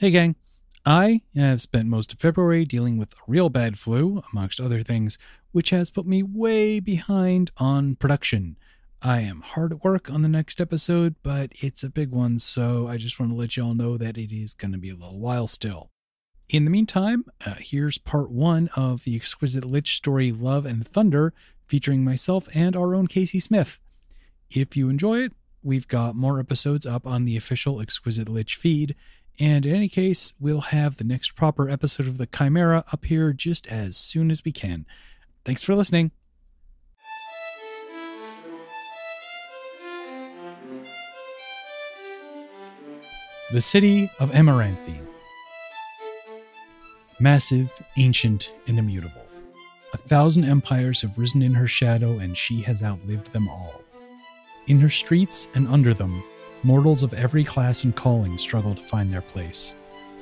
Hey gang, I have spent most of February dealing with a real bad flu, amongst other things, which has put me way behind on production. I am hard at work on the next episode, but it's a big one, so I just want to let y'all know that it is going to be a little while still. In the meantime, here's part 1 of the Exquisite Lich story Love and Thunder, featuring myself and our own Casey Smith. If you enjoy it, we've got more episodes up on the official Exquisite Lich feed, and in any case, we'll have the next proper episode of the Chimera up here just as soon as we can. Thanks for listening. The City of Amaranthine. Massive, ancient, and immutable. 1,000 empires have risen in her shadow, and she has outlived them all. In her streets and under them, mortals of every class and calling struggle to find their place,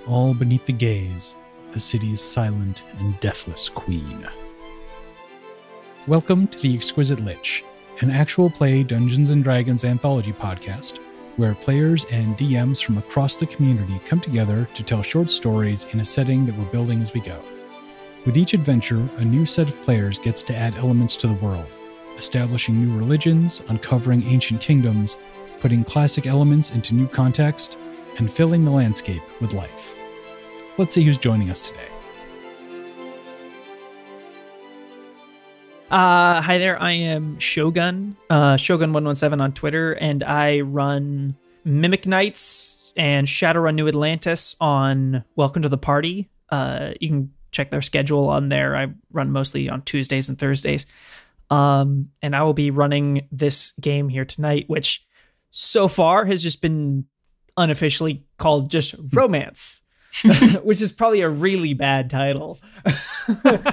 all beneath the gaze of the city's silent and deathless queen. Welcome to the Exquisite Lich, an actual play Dungeons & Dragons anthology podcast, where players and DMs from across the community come together to tell short stories in a setting that we're building as we go. With each adventure, a new set of players gets to add elements to the world, establishing new religions, uncovering ancient kingdoms, putting classic elements into new context, and filling the landscape with life. Let's see who's joining us today. Hi there, I am Shogun, Shogun117 on Twitter, and I run Mimic Knights and Shadowrun New Atlantis on Welcome to the Party. You can check their schedule on there. I run mostly on Tuesdays and Thursdays. And I will be running this game here tonight, which so far has just been unofficially called just Romance, which is probably a really bad title.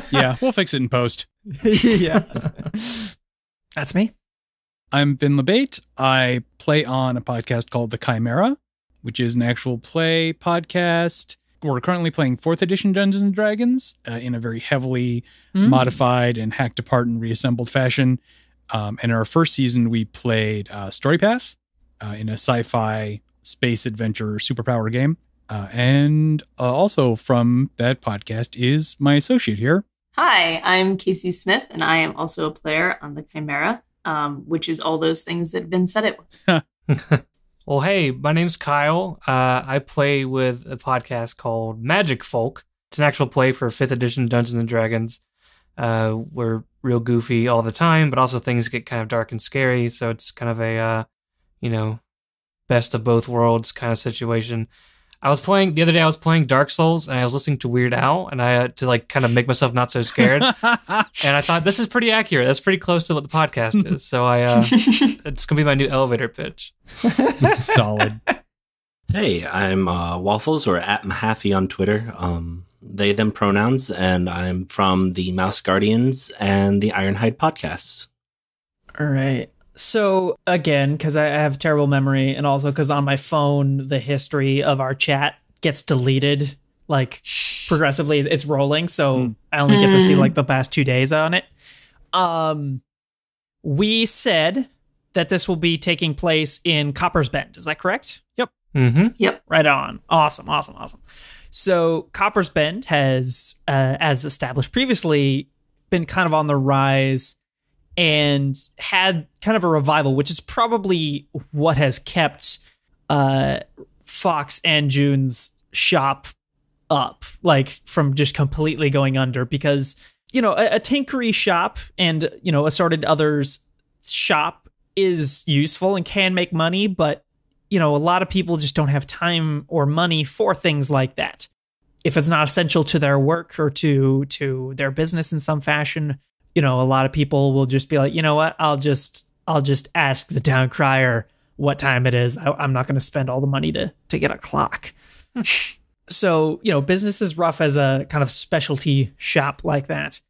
Yeah, we'll fix it in post. Yeah. That's me. I'm Vin LeBate. I play on a podcast called The Chimera, which is an actual play podcast. We're currently playing 4th edition Dungeons & Dragons in a very heavily modified and hacked apart and reassembled fashion. In our first season, we played Storypath in a sci-fi space adventure superpower game. And also from that podcast is my associate here. Hi, I'm Casey Smith, and I am also a player on the Chimera, which is all those things that have been said it was. Well, hey, my name's Kyle. I play with a podcast called Magic Folk. It's an actual play for 5th edition Dungeons & Dragons. We're real goofy all the time, but also things get kind of dark and scary, so it's kind of a, best of both worlds kind of situation. The other day I was playing Dark Souls, and I was listening to Weird Al, and I had to kind of make myself not so scared. And I thought, this is pretty accurate. That's pretty close to what the podcast is. So it's going to be my new elevator pitch. Solid. Hey, I'm Waffles, or at Mahaffey on Twitter. They, them pronouns, and I'm from the Mouse Guardians and the Ironhide podcasts. All right. So, again, because I have terrible memory, and also because on my phone, the history of our chat gets deleted, progressively. It's rolling, so I only get to see, the past 2 days on it. We said that this will be taking place in Copper's Bend. Is that correct? Yep. Mm-hmm. Yep. Right on. Awesome. So, Copper's Bend has, as established previously, been kind of on the rise and had kind of a revival, which is probably what has kept Fox and June's shop up, from just completely going under, because, a tinkery shop and, assorted others shop is useful and can make money, but, a lot of people just don't have time or money for things like that. If it's not essential to their work or to their business in some fashion, a lot of people will just be like, you know what, I'll just ask the town crier what time it is. I'm not going to spend all the money to get a clock. So, business is rough as a kind of specialty shop like that.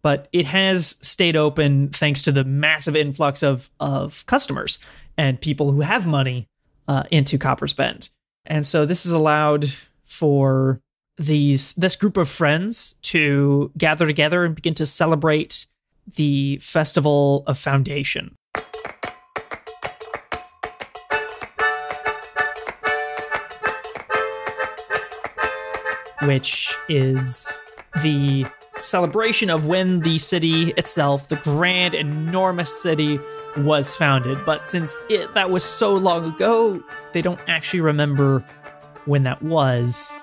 But it has stayed open thanks to the massive influx of customers and people who have money into Copper's Bend. And so this has allowed for this group of friends to gather together and begin to celebrate the Festival of Foundation. which is the celebration of when the city itself, the grand, enormous city, was founded. But since that was so long ago, they don't actually remember when that was.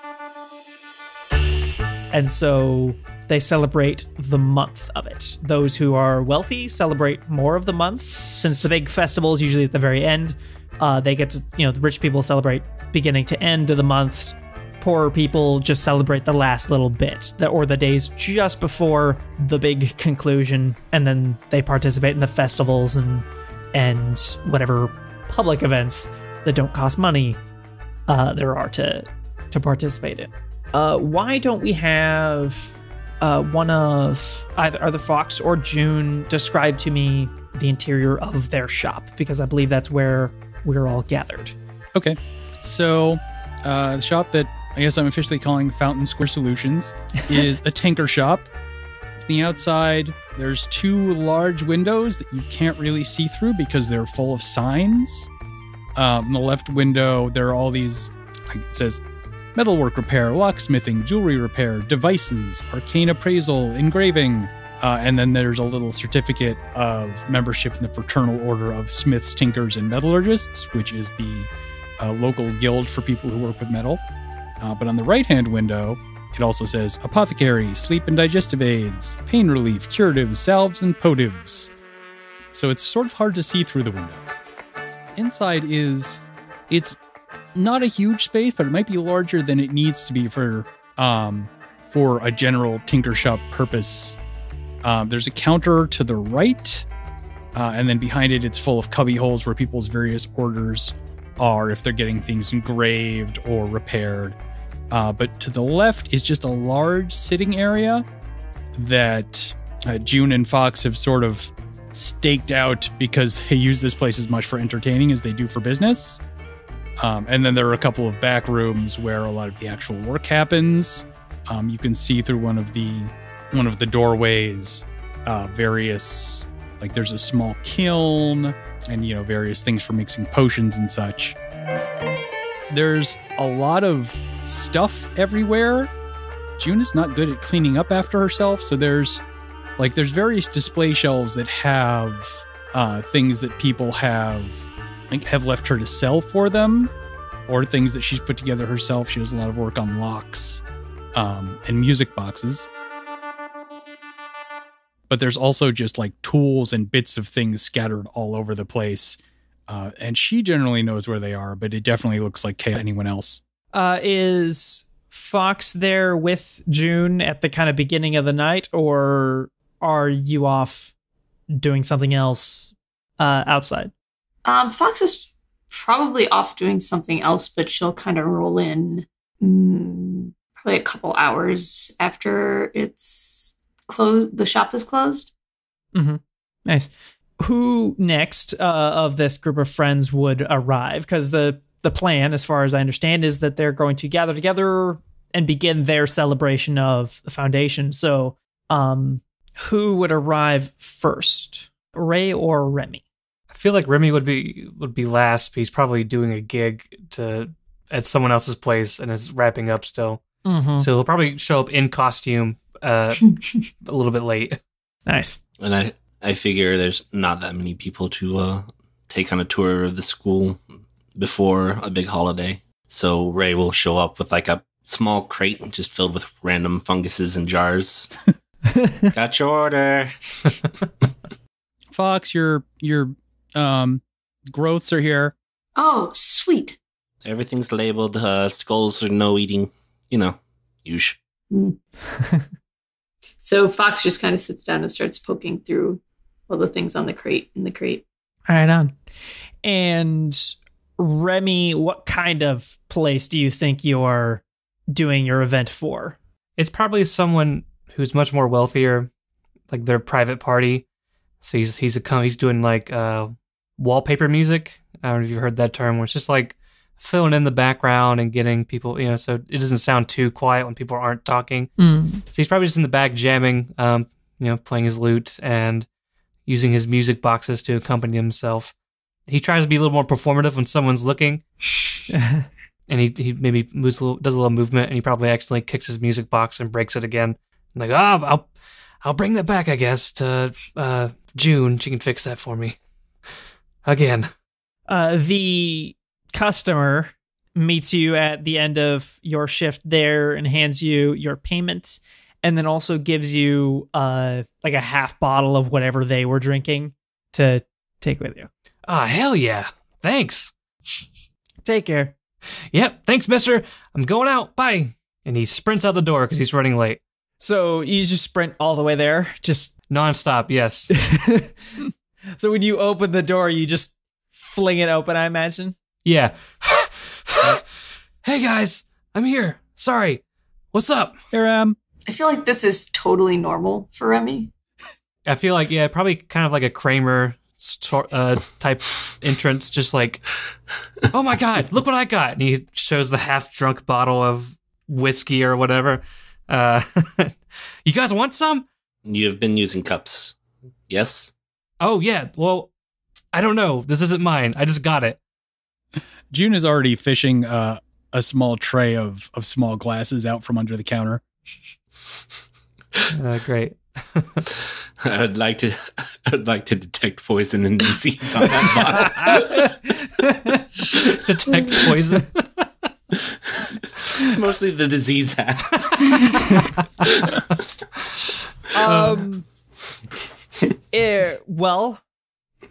And so they celebrate the month of it. Those who are wealthy celebrate more of the month. Since the big festival is usually at the very end, they get to, the rich people celebrate beginning to end of the month. Poorer people just celebrate the last little bit, or the days just before the big conclusion, and then they participate in the festivals and whatever public events that don't cost money there are to participate in. Why don't we have one of either Fox or June describe to me the interior of their shop, because I believe that's where we're all gathered. Okay, so the shop that I guess I'm officially calling Fountain Square Solutions is a tinker shop. From the outside, there's 2 large windows that you can't really see through because they're full of signs. In the left window, there are all these, it says, metalwork repair, locksmithing, jewelry repair, devices, arcane appraisal, engraving. And then there's a little certificate of membership in the Fraternal Order of Smiths, Tinkers, and Metallurgists, which is the local guild for people who work with metal. But on the right-hand window, it also says apothecary, sleep and digestive aids, pain relief, curatives, salves, and potives. So it's sort of hard to see through the windows. Inside it's not a huge space, but it might be larger than it needs to be for a general tinker shop purpose. There's a counter to the right, and then behind it, it's full of cubby holes where people's various orders are if they're getting things engraved or repaired. But to the left is just a large sitting area that June and Fox have sort of staked out because they use this place as much for entertaining as they do for business. And then there are a couple of back rooms where a lot of the actual work happens. You can see through one of the doorways various, like there's a small kiln and various things for mixing potions and such. There's a lot of stuff everywhere. June is not good at cleaning up after herself, so there's various display shelves that have things that people have left her to sell for them, or things that she's put together herself. She does a lot of work on locks and music boxes. But there's also just like tools and bits of things scattered all over the place. And she generally knows where they are, but it definitely looks like chaos to anyone else. Is Fox there with June at the kind of beginning of the night, or are you off doing something else outside? Fox is probably off doing something else, but she'll kind of roll in probably a couple hours after it's closed. The shop is closed. Mm-hmm. Nice. Who next of this group of friends would arrive? Because the plan, as far as I understand, is that they're going to gather together and begin their celebration of the Foundation. So who would arrive first? Ray or Remy? I feel like Remy would be last. He's probably doing a gig at someone else's place and is wrapping up still. Mm-hmm. So he'll probably show up in costume a little bit late. Nice. And I figure there's not that many people to take on a tour of the school before a big holiday. So Ray will show up with like a small crate just filled with random funguses and jars. Got your order. Fox, your growths are here. Oh, sweet. Everything's labeled. Skulls are no eating. Usual. So Fox just kind of sits down and starts poking through all the things on the crate. Right on. And Remy, what kind of place do you think you're doing your event for? It's probably someone who's much more wealthier, like their private party. So he's doing like wallpaper music. I don't know if you've heard that term, where it's just like filling in the background and getting people, so it doesn't sound too quiet when people aren't talking. So he's probably just in the back jamming, playing his lute and using his music boxes to accompany himself. He tries to be a little more performative when someone's looking. and he maybe does a little movement, and he probably accidentally kicks his music box and breaks it again. I'm like, I'll bring that back, I guess, to June. She can fix that for me again. The customer meets you at the end of your shift there and hands you your payment, and then also gives you like a half bottle of whatever they were drinking to take with you. Ah, hell yeah. Thanks. Take care. Yep, thanks, mister. I'm going out. Bye. And he sprints out the door because he's running late. So you just sprint all the way there? Just nonstop, yes. So when you open the door, you just fling it open, I imagine? Yeah. Hey, guys. I'm here. Sorry. What's up? Here I am. I feel like this is totally normal for Remy. I feel like, yeah, probably kind of like a Kramer type entrance, just like, oh my God, look what I got. And he shows the half-drunk bottle of whiskey or whatever. You guys want some? You have been using cups. Yes? Oh, yeah. Well, I don't know. This isn't mine. I just got it. June is already fishing a small tray of small glasses out from under the counter. Great. I'd like to detect poison and disease on that bottle. Detect poison. Mostly the disease half. Well,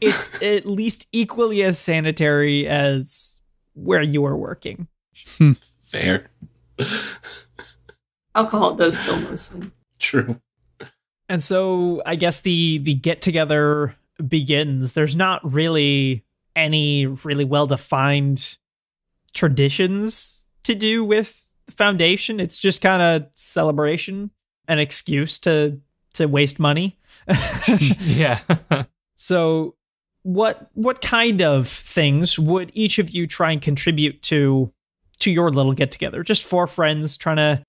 it's at least equally as sanitary as where you are working. Fair. Alcohol does kill most things. True. And so I guess the get-together begins. There's not really any really well-defined traditions to do with the foundation. It's just kind of celebration, an excuse to waste money. Yeah. So what kind of things would each of you try and contribute to your little get-together? Just four friends trying to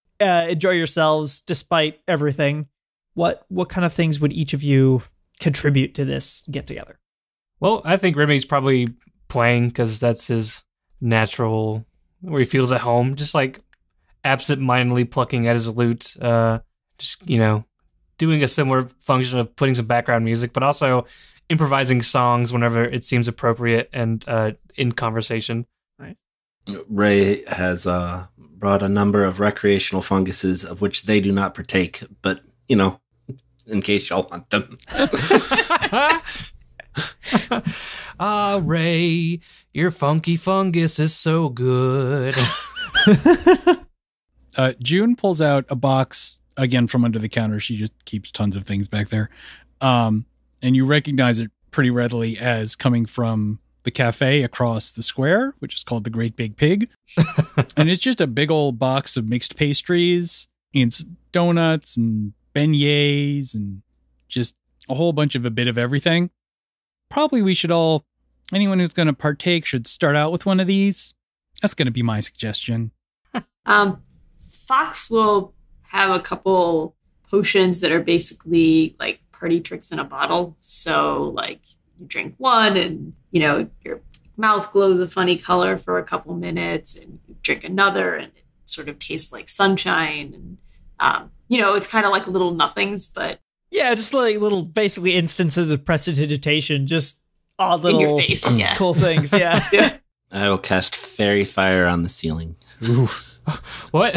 enjoy yourselves despite everything. What kind of things would each of you contribute to this get-together? Well, I think Remy's probably playing because that's his natural, where he feels at home, just like absent-mindedly plucking at his lute, just, doing a similar function of putting some background music, but also improvising songs whenever it seems appropriate and in conversation. Nice. Ray has brought a number of recreational funguses of which they do not partake, but, in case y'all want them. Ray, your funky fungus is so good. June pulls out a box, again, from under the counter. She just keeps tons of things back there. And you recognize it pretty readily as coming from the cafe across the square, which is called the Great Big Pig. And it's just a big old box of mixed pastries and donuts and beignets and just a whole bunch of a bit of everything. Probably anyone who's going to partake should start out with one of these. That's going to be my suggestion. Fox will have a couple potions that are basically like party tricks in a bottle. So like you drink one and, your mouth glows a funny color for a couple minutes, and you drink another and it sort of tastes like sunshine. And, it's kind of like little nothings, but yeah, just like little basically instances of prestidigitation, just odd little in your face. Yeah. Cool things. Yeah. Yeah. I will cast fairy fire on the ceiling. Ooh. What?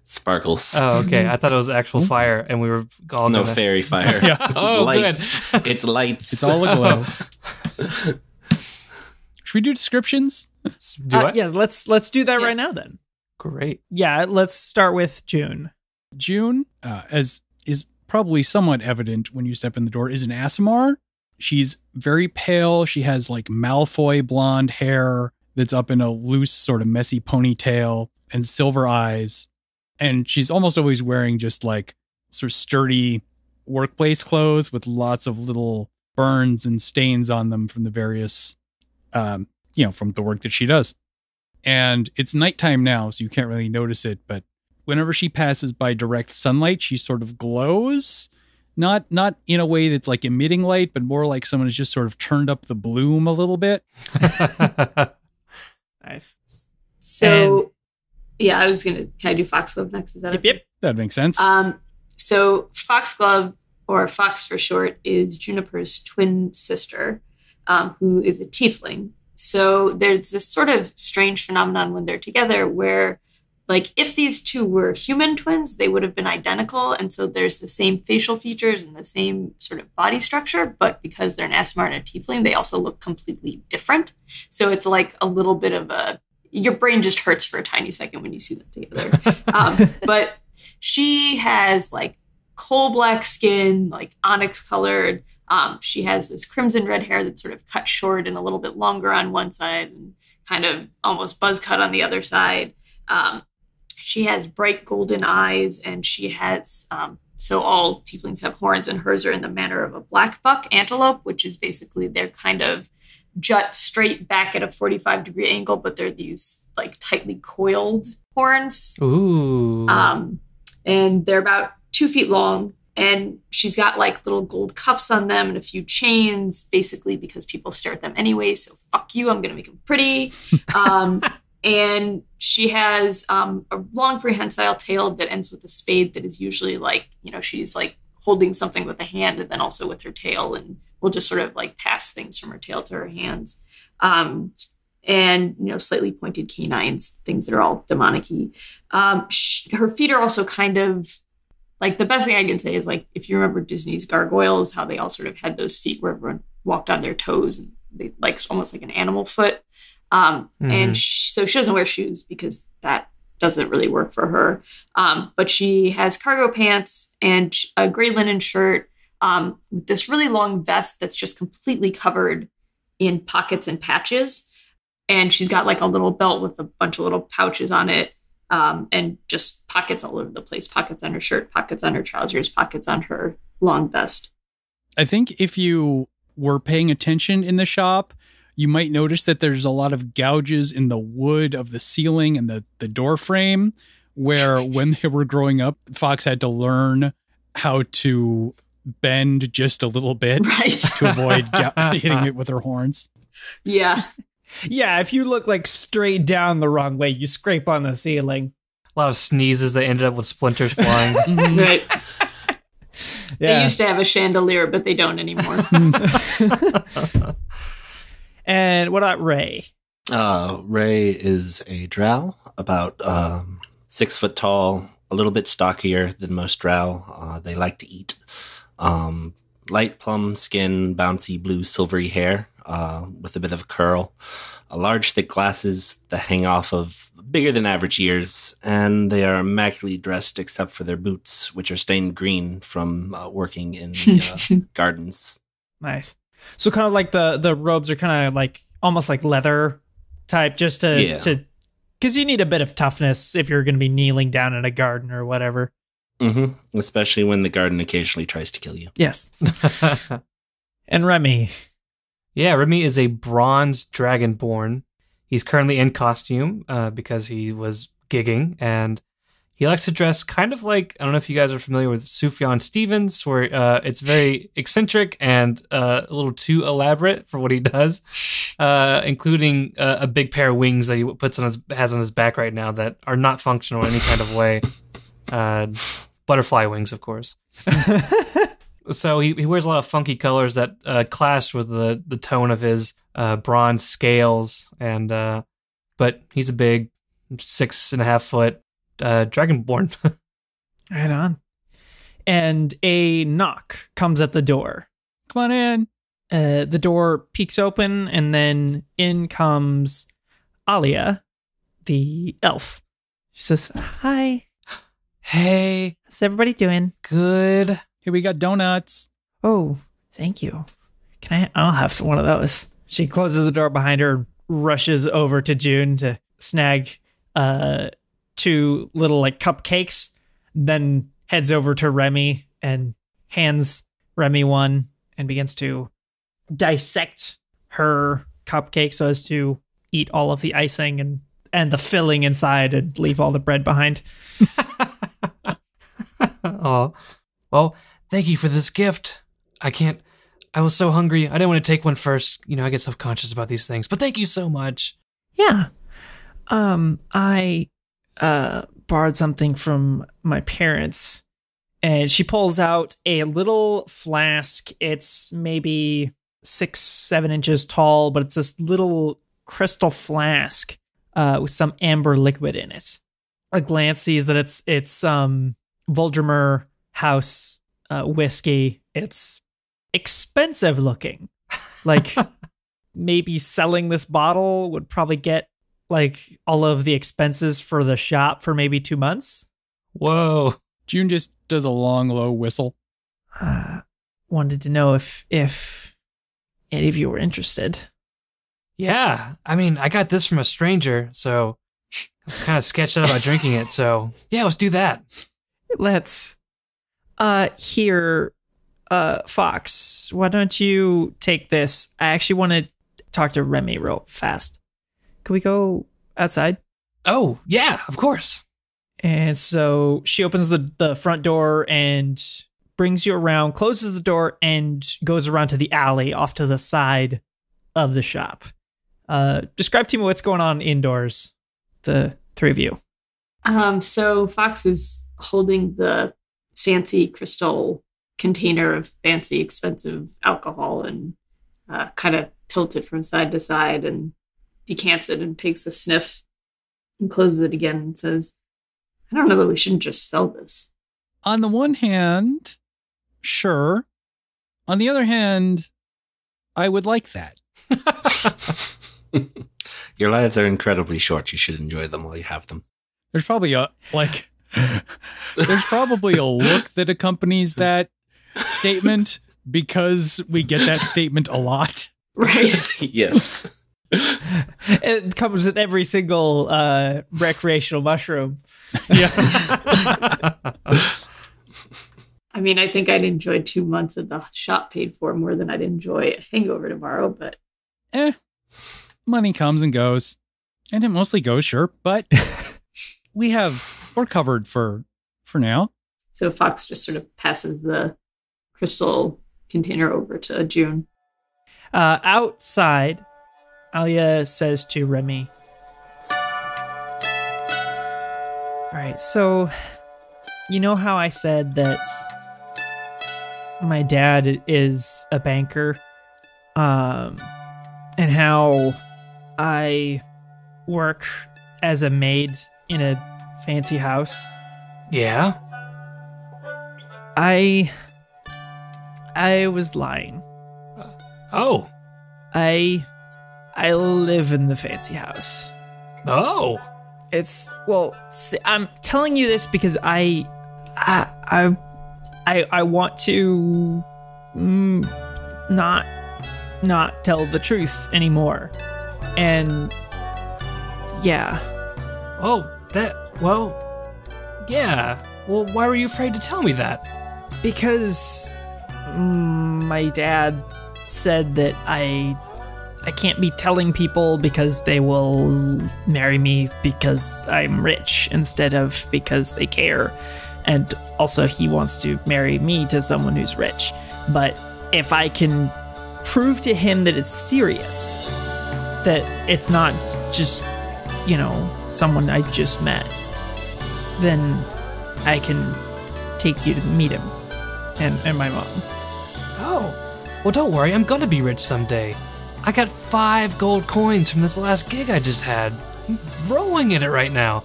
Sparkles. Oh, okay. I thought it was actual fire, and we were all No, gonna... fairy fire. Yeah. Oh, lights. good. It's lights. It's all aglow. Should we do descriptions? Do what? Yeah, let's do that right now then. Great. Yeah, let's start with June. June, as is probably somewhat evident when you step in the door, is an Aasimar. She's very pale. She has like Malfoy blonde hair that's up in a loose sort of messy ponytail and silver eyes. And she's almost always wearing just like sort of sturdy workplace clothes with lots of little burns and stains on them from the various, from the work that she does. And it's nighttime now, so you can't really notice it. But whenever she passes by direct sunlight, she sort of glows. Not in a way that's like emitting light, but more like someone has just sort of turned up the bloom a little bit. Nice. So, yeah, can I do Foxglove next? Is that okay? Yep. That makes sense. So Foxglove, or Fox for short, is Juniper's twin sister, who is a tiefling. So there's this sort of strange phenomenon when they're together where, like, if these two were human twins, they would have been identical. And so there's the same facial features and the same sort of body structure. But because they're an Aasimar and a tiefling, they also look completely different. So it's like a little bit of your brain just hurts for a tiny second when you see them together. But she has like coal black skin, like onyx colored. She has this crimson red hair that's sort of cut short and a little bit longer on one side and kind of almost buzz cut on the other side. She has bright golden eyes, and she has, so all tieflings have horns, and hers are in the manner of a black buck antelope, which is basically they're kind of jut straight back at a 45-degree angle, but they're these like tightly coiled horns. Ooh. And they're about 2 feet long, and she's got like little gold cuffs on them and a few chains, basically because people stare at them anyway. So fuck you, I'm going to make them pretty. And she has a long prehensile tail that ends with a spade that is usually like, she's like holding something with a hand and then also with her tail, and will just sort of like pass things from her tail to her hands. And, slightly pointed canines, things that are all demonic-y. Her feet are also kind of like, the best thing I can say is like, if you remember Disney's Gargoyles, how they all sort of had those feet where everyone walked on their toes and they like almost like an animal foot. And so she doesn't wear shoes because that doesn't really work for her. But she has cargo pants and a gray linen shirt with this really long vest that's just completely covered in pockets and patches. And she's got like a little belt with a bunch of little pouches on it, and just pockets all over the place. Pockets on her shirt, pockets on her trousers, pockets on her long vest. I think if you were paying attention in the shop, you might notice that there's a lot of gouges in the wood of the ceiling and the door frame, where when they were growing up, Fox had to learn how to bend just a little bit to avoid hitting it with her horns. Yeah. Yeah, if you look like straight down the wrong way, you scrape on the ceiling. A lot of sneezes that ended up with splinters flying. Right. Yeah. They used to have a chandelier, but they don't anymore. And what about Ray? Ray is a drow, about 6 foot tall, a little bit stockier than most drow. They like to eat. Light plum skin, bouncy blue silvery hair with a bit of a curl. Large thick glasses that hang off of bigger than average ears, and they are immaculately dressed except for their boots, which are stained green from working in the gardens. Nice. So kind of like the robes are kind of like almost like leather type, just to because you need a bit of toughness if you're going to be kneeling down in a garden or whatever. Mm-hmm. Especially when the garden occasionally tries to kill you. Yes. And Remy. Yeah, Remy is a bronze dragonborn. He's currently in costume because he was gigging, and he likes to dress kind of like, I don't know if you guys are familiar with Sufjan Stevens, where it's very eccentric and a little too elaborate for what he does, including a big pair of wings that he has on his back right now that are not functional in any kind of way. Butterfly wings, of course. So he wears a lot of funky colors that clash with the tone of his bronze scales, and but he's a big 6.5 foot dragonborn. Right on. And a knock comes at the door. Come on in. The door peeks open, and then in comes Alia, the elf. She says, "Hi. Hey. How's everybody doing? Good. Hey, we got donuts. Oh, thank you. I'll have one of those." She closes the door behind her and rushes over to June to snag 2 little like cupcakes, then heads over to Remy and hands Remy one and begins to dissect her cupcake so as to eat all of the icing and the filling inside and leave all the bread behind. Oh, well, thank you for this gift. I was so hungry. I didn't want to take one first. I get self-conscious about these things, but thank you so much. Yeah. I borrowed something from my parents, and she pulls out a little flask. It's maybe 6-7 inches tall, but it's this little crystal flask with some amber liquid in it. A glance sees that it's Voldemar House whiskey. It's expensive looking. Like maybe selling this bottle would probably get like all of the expenses for the shop for maybe 2 months. Whoa. June just does a long, low whistle. Wanted to know if any of you were interested. Yeah. I mean, I got this from a stranger, so I was kind of sketched out about drinking it. So yeah, let's do that. Let's. Here, Fox, why don't you take this? I actually want to talk to Remy real fast. Can we go outside? Oh, yeah, of course. And so she opens the front door and brings you around, closes the door, and goes around to the alley off to the side of the shop. Describe to me what's going on indoors, the three of you. So Fox is holding the fancy crystal container of fancy, expensive alcohol and kind of tilts it from side to side and decants it and takes a sniff and closes it again and says, I don't know that we shouldn't just sell this. On the one hand, sure. On the other hand, I would like that. Your lives are incredibly short. You should enjoy them while you have them. There's probably a look that accompanies that statement because we get that statement a lot. Right. Yes. It comes with every single recreational mushroom. Yeah. I mean, I think I'd enjoy 2 months of the shop paid for more than I'd enjoy a hangover tomorrow, but... Money comes and goes. And it mostly goes, sure, but we're covered for now. So Fox just sort of passes the crystal container over to June. Outside, Alia says to Remy, all right, so you know how I said that my dad is a banker, and how I work as a maid in a fancy house? Yeah? I was lying. Oh. I live in the fancy house. Oh. I'm telling you this because I want to not tell the truth anymore. And yeah. Oh, yeah. Well, why were you afraid to tell me that? Because my dad said that I can't be telling people because they will marry me because I'm rich instead of because they care. And also he wants to marry me to someone who's rich. But if I can prove to him that it's serious, that it's not just, someone I just met, then I can take you to meet him and my mom. Oh, well, don't worry. I'm gonna be rich someday. I got 5 gold coins from this last gig I just had. I'm rolling in it right now.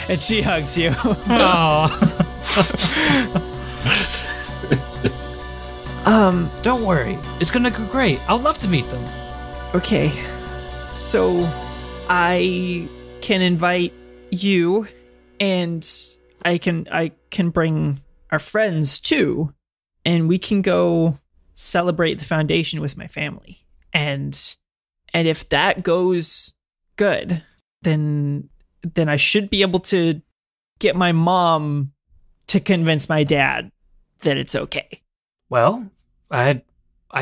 And she hugs you. Don't worry. It's gonna go great. I'll love to meet them. Okay. So I can invite you, and I can bring our friends too, and we can go celebrate the foundation with my family. And if that goes good, then I should be able to get my mom to convince my dad that it's okay. Well, I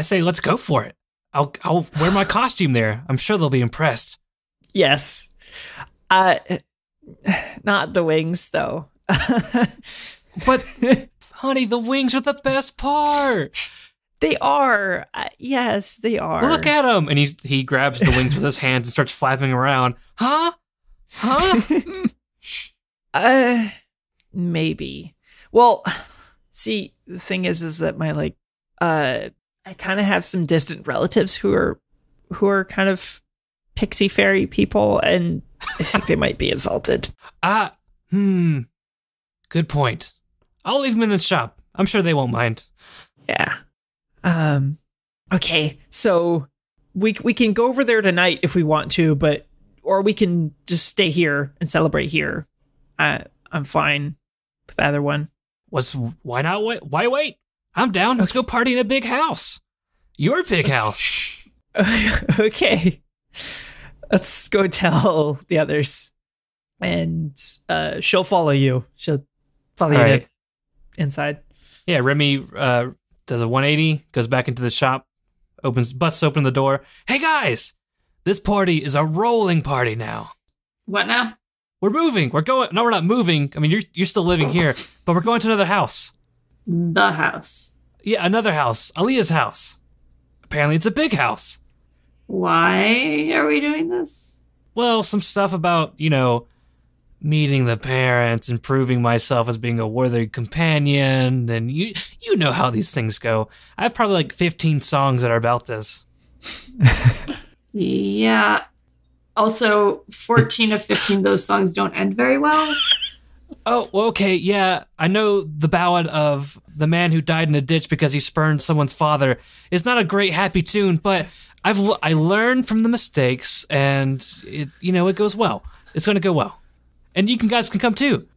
say let's go for it. I'll wear my costume there. I'm sure they'll be impressed. Yes. Not the wings though. But honey, the wings are the best part. They are. Yes, they are. Look at him! And he grabs the wings with his hands and starts flapping around. Huh? Maybe. Well, see, the thing is that my I kind of have some distant relatives who are kind of pixie fairy people, and I think they might be insulted. Good point. I'll leave them in the shop. I'm sure they won't mind. Yeah. Okay, so we can go over there tonight if we want to, or we can just stay here and celebrate here. I'm fine with either one. Why not wait? Why wait? I'm down. Let's go party in a big house. Your big house. Okay. Let's go tell the others. And she'll follow you. She'll follow you right. Inside. Yeah, Remy does a 180, goes back into the shop, busts open the door. Hey guys, this party is a rolling party now. What now? We're moving. We're going. No, we're not moving. I mean, you're still living here, but we're going to another house. The house. Yeah, another house. Aaliyah's house. Apparently, it's a big house. Why are we doing this? Well, some stuff about, meeting the parents and proving myself as being a worthy companion, and you know how these things go. I have probably 15 songs that are about this. Yeah. Also, 14 of 15 of those songs don't end very well. Oh, well, okay, yeah. I know the ballad of the man who died in a ditch because he spurned someone's father is not a great happy tune, but I learned from the mistakes, and it goes well. It's going to go well. And you guys can come too.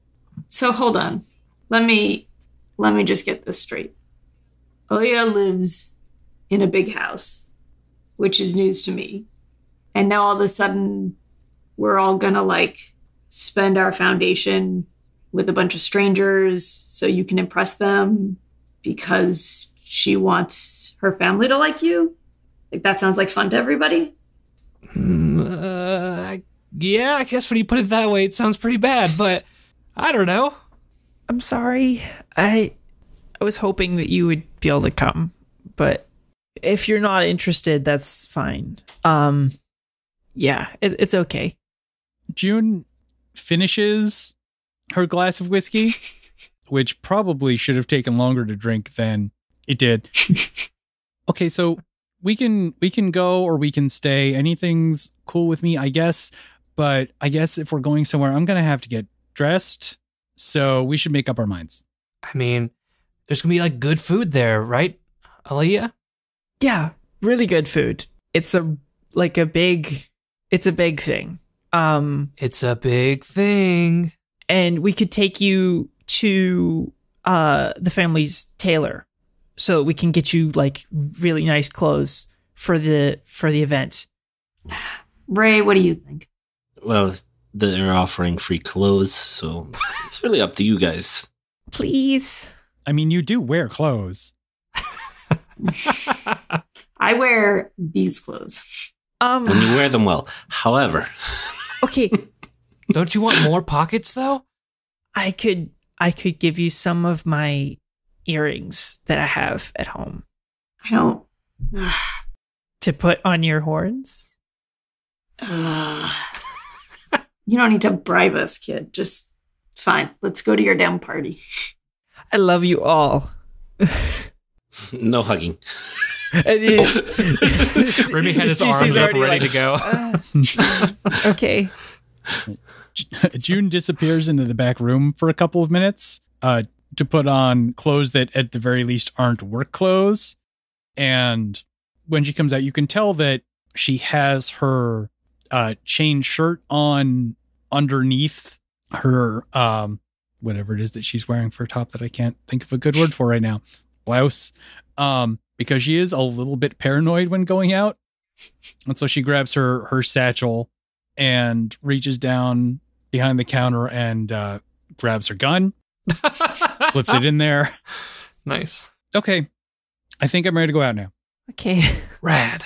So hold on. Let me just get this straight. Aaliyah lives in a big house, which is news to me. And now all of a sudden, we're all gonna spend our foundation with a bunch of strangers so you can impress them because she wants her family to like you? That sounds like fun to everybody? Yeah, I guess when you put it that way, it sounds pretty bad, but I don't know. I'm sorry. I was hoping that you would be able to come, but if you're not interested, that's fine. Yeah, it's okay. June finishes her glass of whiskey, which probably should have taken longer to drink than it did. Okay, so we can go or we can stay. Anything's cool with me, I guess. But I guess if we're going somewhere, I'm going to have to get dressed. So we should make up our minds. I mean, there's going to be good food there, right, Aaliyah? Yeah, really good food. It's a big thing. It's a big thing. And we could take you to the family's tailor so we can get you really nice clothes for the event. Ray, what do you think? Well, they're offering free clothes, so it's really up to you guys. Please. I mean, you do wear clothes. I wear these clothes. When you wear them well. However. Okay. Don't you want more pockets, though? I could give you some of my earrings that I have at home. I don't... To put on your horns? You don't need to bribe us, kid. Just fine. Let's go to your damn party. I love you all. No hugging. Remy had his arms up ready to go. Okay. June disappears into the back room for a couple of minutes to put on clothes that at the very least aren't work clothes. And when she comes out, you can tell that she has her chain shirt on underneath her whatever it is that she's wearing for a top that I can't think of a good word for right now. Blouse. Because she is a little bit paranoid when going out. And so she grabs her satchel and reaches down behind the counter and grabs her gun, slips it in there. Nice. Okay. I think I'm ready to go out now. Okay. Rad.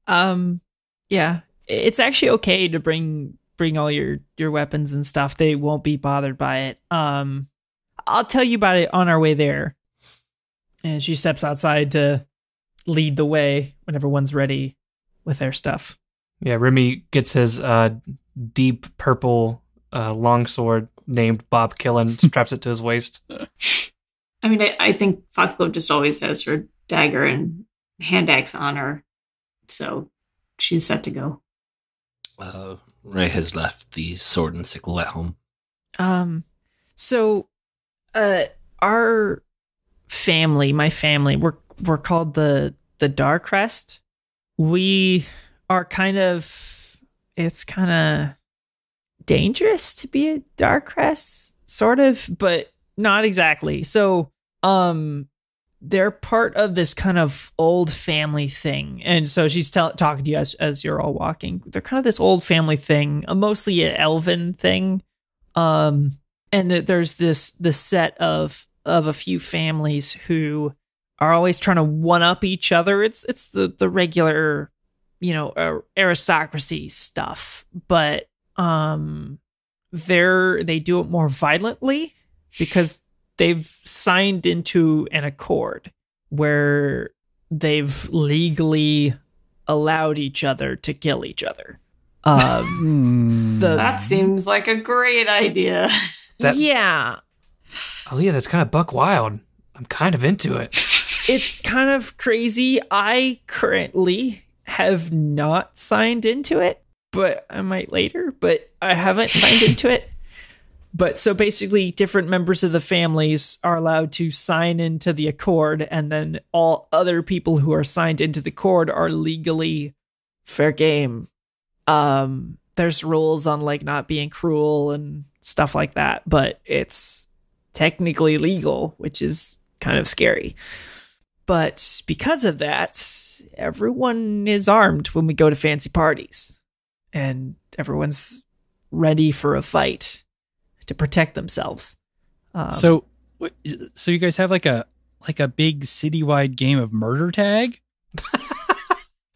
Yeah. It's actually okay to bring all your weapons and stuff. They won't be bothered by it. I'll tell you about it on our way there. And she steps outside to lead the way when everyone's ready with their stuff. Yeah, Remy gets his deep purple longsword named Bob Killen, straps it to his waist. I mean, I think Foxglove just always has her dagger and hand axe on her, so she's set to go. Ray has left the sword and sickle at home. So, our family, my family, we're called the Darkrest. We are it's kind of dangerous to be a Darkrest, sort of, but not exactly. So, they're part of this kind of old family thing. And so she's talking to you as you're all walking. They're kind of this old family thing, mostly an elven thing. And there's this set of a few families who are always trying to one up each other. It's the regular, aristocracy stuff, but they do it more violently because they've signed into an accord where they've legally allowed each other to kill each other. That seems like a great idea. Yeah. Oh yeah, that's kind of buck wild. I'm kind of into it. It's kind of crazy. I currently have not signed into it, but I might later, but I haven't signed into it. But so basically different members of the families are allowed to sign into the accord, and then all other people who are signed into the accord are legally fair game. There's rules on like not being cruel and stuff like that, but it's technically legal, which is kind of scary. But because of that, everyone is armed when we go to fancy parties, and everyone's ready for a fight to protect themselves. So you guys have like a big citywide game of murder tag?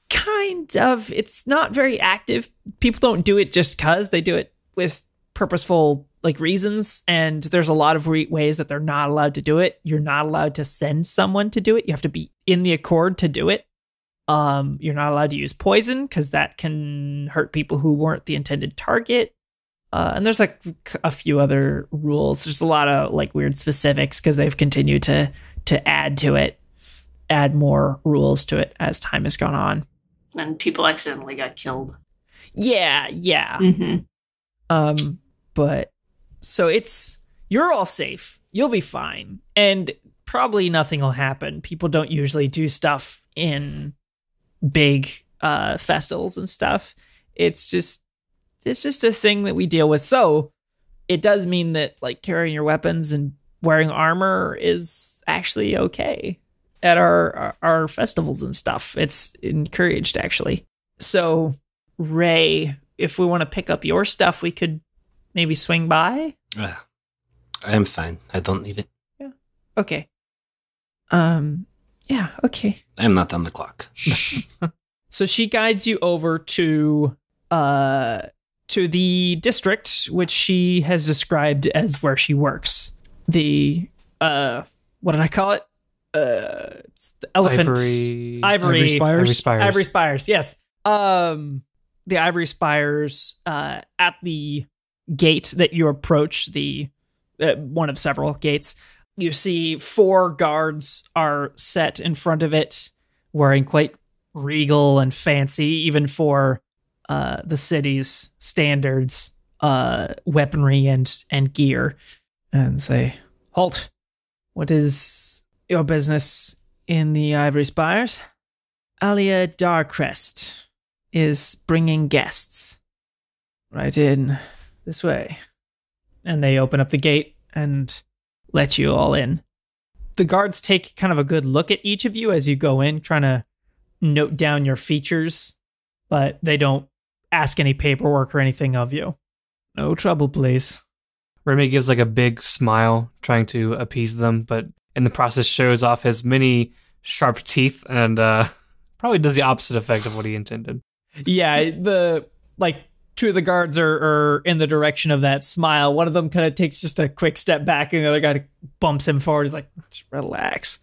Kind of. It's not very active. People don't do it just because. They do it with purposeful like reasons, and there's a lot of ways that they're not allowed to do it. You're not allowed to send someone to do it. You have to be in the accord to do it. You're not allowed to use poison because that can hurt people who weren't the intended target. And there's like a few other rules. There's a lot of like weird specifics because they've continued to add to it, add more rules to it as time has gone on. And people accidentally got killed. Yeah. Mm-hmm. But so you're all safe. You'll be fine. And probably nothing will happen. People don't usually do stuff in big festivals and stuff. It's just a thing that we deal with. So it does mean that like carrying your weapons and wearing armor is actually okay at our festivals and stuff. It's encouraged actually. So Ray, if we want to pick up your stuff, we could maybe swing by. I am fine. I don't need it. Yeah. Okay. Yeah. Okay. I'm not on the clock. So she guides you over to the district, which she has described as where she works. The what did I call it? It's the elephant Ivory Spires. Yes. The Ivory Spires at the gate that you approach, the one of several gates. You see 4 guards are set in front of it, wearing quite regal and fancy, even for the city's standards, weaponry and gear, and say, "Halt! What is your business in the Ivory Spires?" "Alia Darkrest is bringing guests. Right in this way." And they open up the gate and let you all in. The guards take kind of a good look at each of you as you go in, trying to note down your features, but they don't ask any paperwork or anything of you. "No trouble, please." Remy gives like a big smile, trying to appease them, but in the process shows off his many sharp teeth and probably does the opposite effect of what he intended. Yeah, the like 2 of the guards are in the direction of that smile. One of them kind of takes just a quick step back, and the other guy bumps him forward. He's like, "Just relax."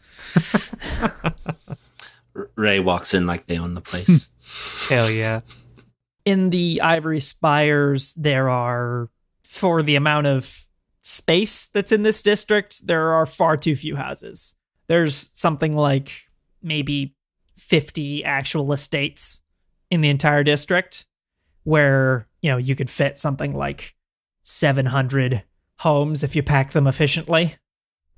Ray walks in like they own the place. Hell yeah. In the Ivory Spires, there are, for the amount of space that's in this district, there are far too few houses. There's something like maybe 50 actual estates in the entire district where, you could fit something like 700 homes if you pack them efficiently.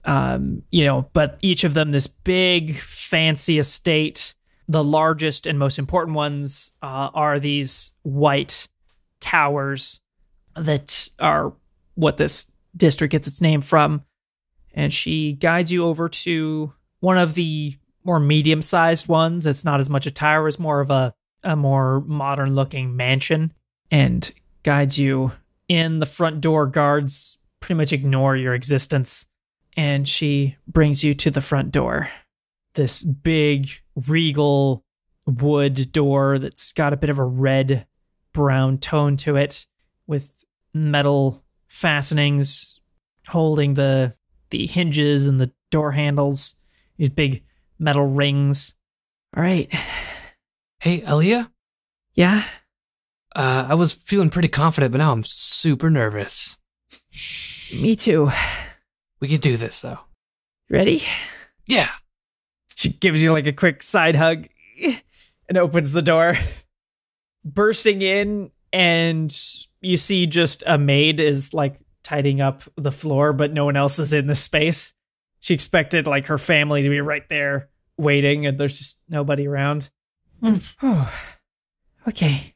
But each of them this big, fancy estate. The largest and most important ones are these white towers that are what this district gets its name from. And she guides you over to one of the more medium-sized ones. It's not as much a tower as more of a more modern-looking mansion, and guides you in. The front door guards pretty much ignore your existence, and she brings you to the front door. This big, regal wood door that's got a bit of a red-brown tone to it, with metal fastenings holding the hinges and the door handles. These big metal rings. All right. Hey, Aaliyah? Yeah? I was feeling pretty confident, but now I'm super nervous. Me too. We can do this, though. Ready? Yeah. She gives you like a quick side hug and opens the door. Bursting in, and you see just a maid is like tidying up the floor, but no one else is in the space. She expected like her family to be right there waiting, and there's just nobody around. Okay.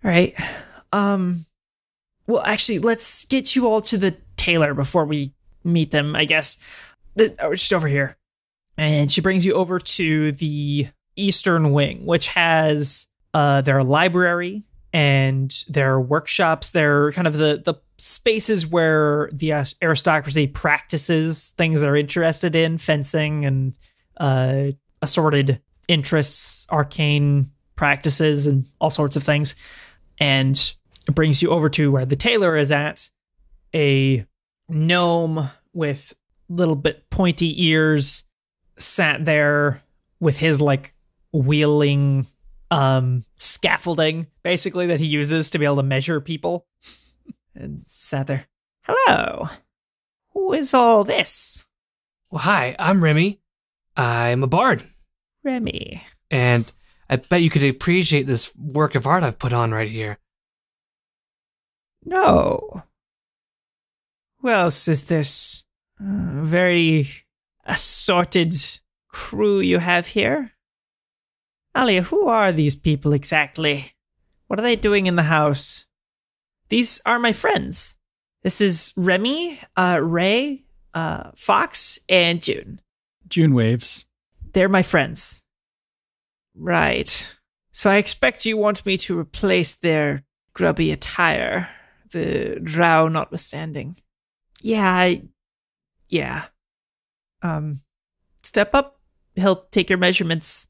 All right. Well, actually, let's get you all to the tailor before we meet them, I guess. Just over here. And she brings you over to the eastern wing, which has their library and their workshops. They're kind of the spaces where the aristocracy practices things they're interested in, fencing and assorted interests, arcane practices, and all sorts of things. And it brings you over to where the tailor is at, a gnome with little bit pointy ears sat there with his like wheeling scaffolding basically that he uses to be able to measure people, and sat there. Hello, who is all this? Well, hi, I'm Remy. I'm a bard. Remy. And I bet you could appreciate this work of art I've put on right here. No. Who else is this very assorted crew you have here? Alia, who are these people exactly? What are they doing in the house? These are my friends. This is Remy, Ray, Fox, and June. June waves. They're my friends. Right. So I expect you want me to replace their grubby attire, the drow notwithstanding. Yeah. Step up. He'll take your measurements.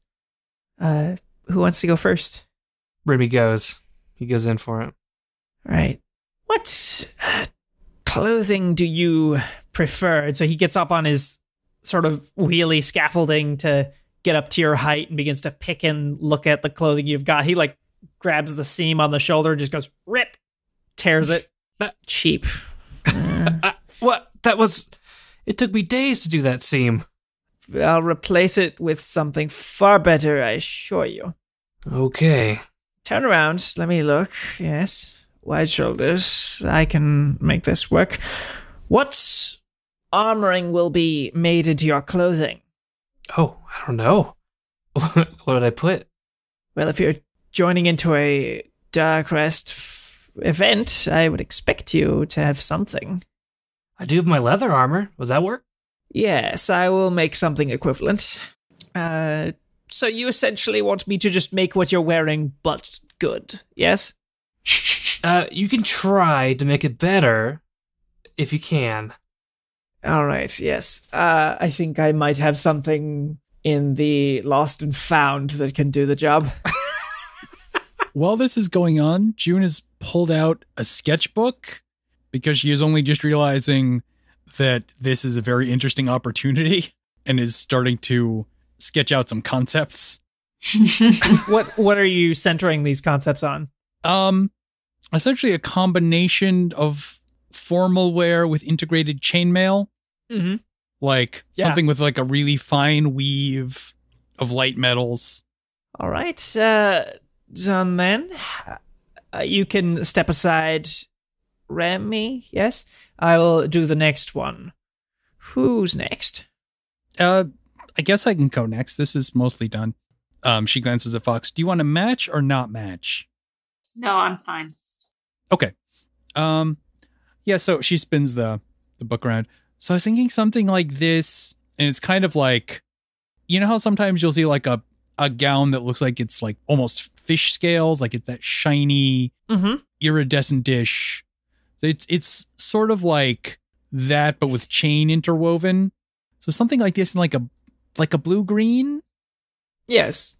Who wants to go first? Remy goes. He goes in for it. Right. What clothing do you prefer? And so he gets up on his sort of wheelie scaffolding to get up to your height and begins to pick and look at the clothing you've got. He like grabs the seam on the shoulder, just goes rip, tears it. That cheap. What? That was. It took me days to do that seam. I'll replace it with something far better, I assure you. Okay. Turn around. Let me look. Yes. Wide shoulders. I can make this work. What armoring will be made into your clothing? Oh, I don't know. What did I put? Well, if you're joining into a Dark Rest event, I would expect you to have something. I do have my leather armor. Does that work? Yes, I will make something equivalent. So you essentially want me to just make what you're wearing, but good, yes? You can try to make it better, if you can. All right, yes. I think I might have something in the Lost and Found that can do the job. While this is going on, June has pulled out a sketchbook because she is only just realizing that this is a very interesting opportunity and is starting to sketch out some concepts. What are you centering these concepts on? Essentially a combination of formal wear with integrated chainmail. Mm-hmm. Like something with like a really fine weave of light metals. All right. John, then you can step aside. Remy, yes? I will do the next one. Who's next? I guess I can go next. This is mostly done. She glances at Fox. Do you want to match or not match? No, I'm fine. Okay. Yeah, so she spins the book around. So I was thinking something like this, and it's kind of like, you know how sometimes you'll see like a gown that looks like it's like almost fish scales, like it's that shiny, iridescent dish. So it's sort of like that, but with chain interwoven. So something like this in like a blue-green? Yes.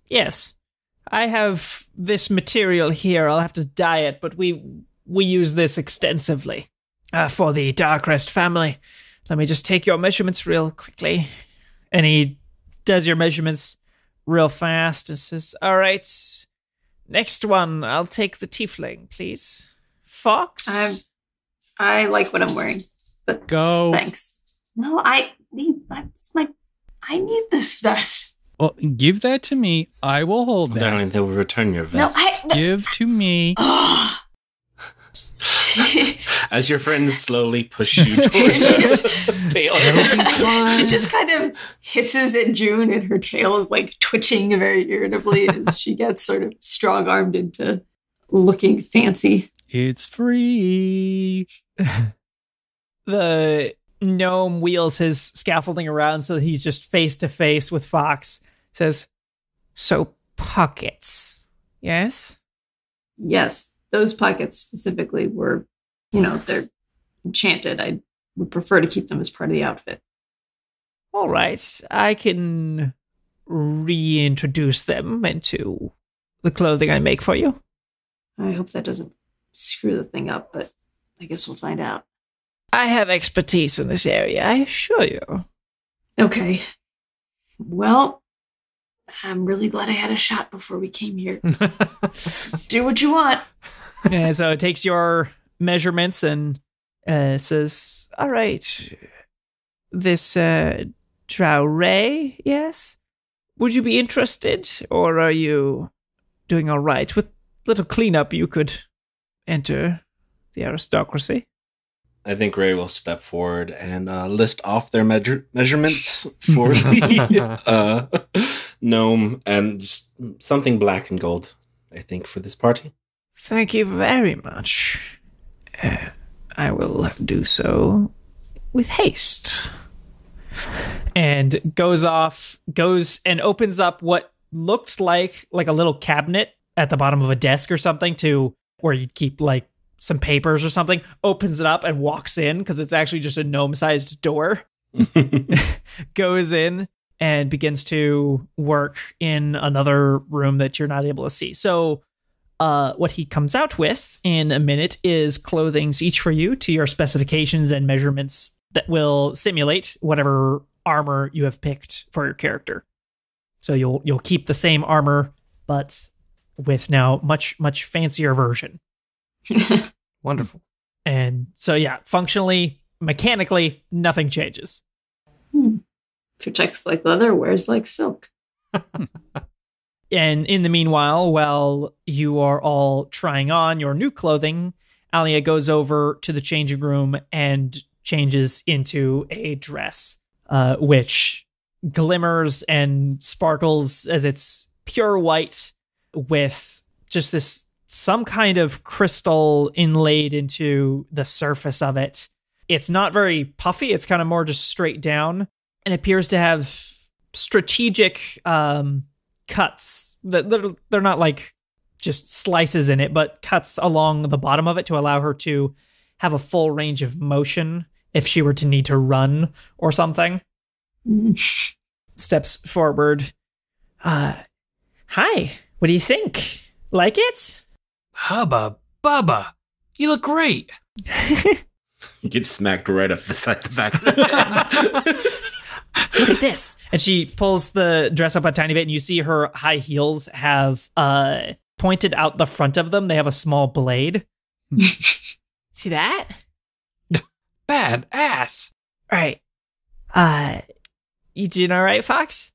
I have this material here. I'll have to dye it, but we use this extensively for the Darkrest family. Let me just take your measurements real quickly. And he does your measurements real fast and says, all right, next one, I'll take the tiefling, please. Fox? I like what I'm wearing, but go. Thanks. No, I need this vest. Well, give that to me. I will hold that. Darling, they will return your vest. Give to me. As your friends slowly push you towards her tail. She just kind of hisses at June, and her tail is like twitching very irritably as she gets sort of strong-armed into looking fancy. It's free. The gnome wheels his scaffolding around so that he's just face to face with Fox. Says, so pockets, yes? Yes, those pockets specifically were, they're enchanted. I would prefer to keep them as part of the outfit. All right, I can reintroduce them into the clothing I make for you. I hope that doesn't screw the thing up, but I guess we'll find out. I have expertise in this area, I assure you. Okay. Well, I'm really glad I had a shot before we came here. Do what you want. And so it takes your measurements and says, all right, this Drow Ray, yes? Would you be interested, or are you doing all right? With little cleanup, you could enter the aristocracy. I think Ray will step forward and list off their measurements for the gnome and just something black and gold, I think, for this party. Thank you very much. I will do so with haste. And goes and opens up what looked like a little cabinet at the bottom of a desk or something to where you'd keep like some papers or something, opens it up and walks in because it's actually just a gnome-sized door. Goes in and begins to work in another room that you're not able to see. So what he comes out with in a minute is clothings each for you to your specifications and measurements that will simulate whatever armor you have picked for your character. So you'll keep the same armor, but with now much fancier version. Wonderful. And so, yeah, functionally, mechanically, nothing changes. Protects like leather, wears like silk. And in the meanwhile, while you are all trying on your new clothing, Alia goes over to the changing room and changes into a dress, which glimmers and sparkles as it's pure white with just this some kind of crystal inlaid into the surface of it. It's not very puffy. It's kind of more just straight down and appears to have strategic cuts. They're not like just slices in it, but cuts along the bottom of it to allow her to have a full range of motion if she were to need to run or something. Steps forward. Hi, what do you think? Like it? Hubba Bubba, you look great. You get smacked right up the side of the back of the head. Look at this. And she pulls the dress up a tiny bit, and you see her high heels have pointed out the front of them. They have a small blade. See that? Bad ass. All right. You doing all right, Fox?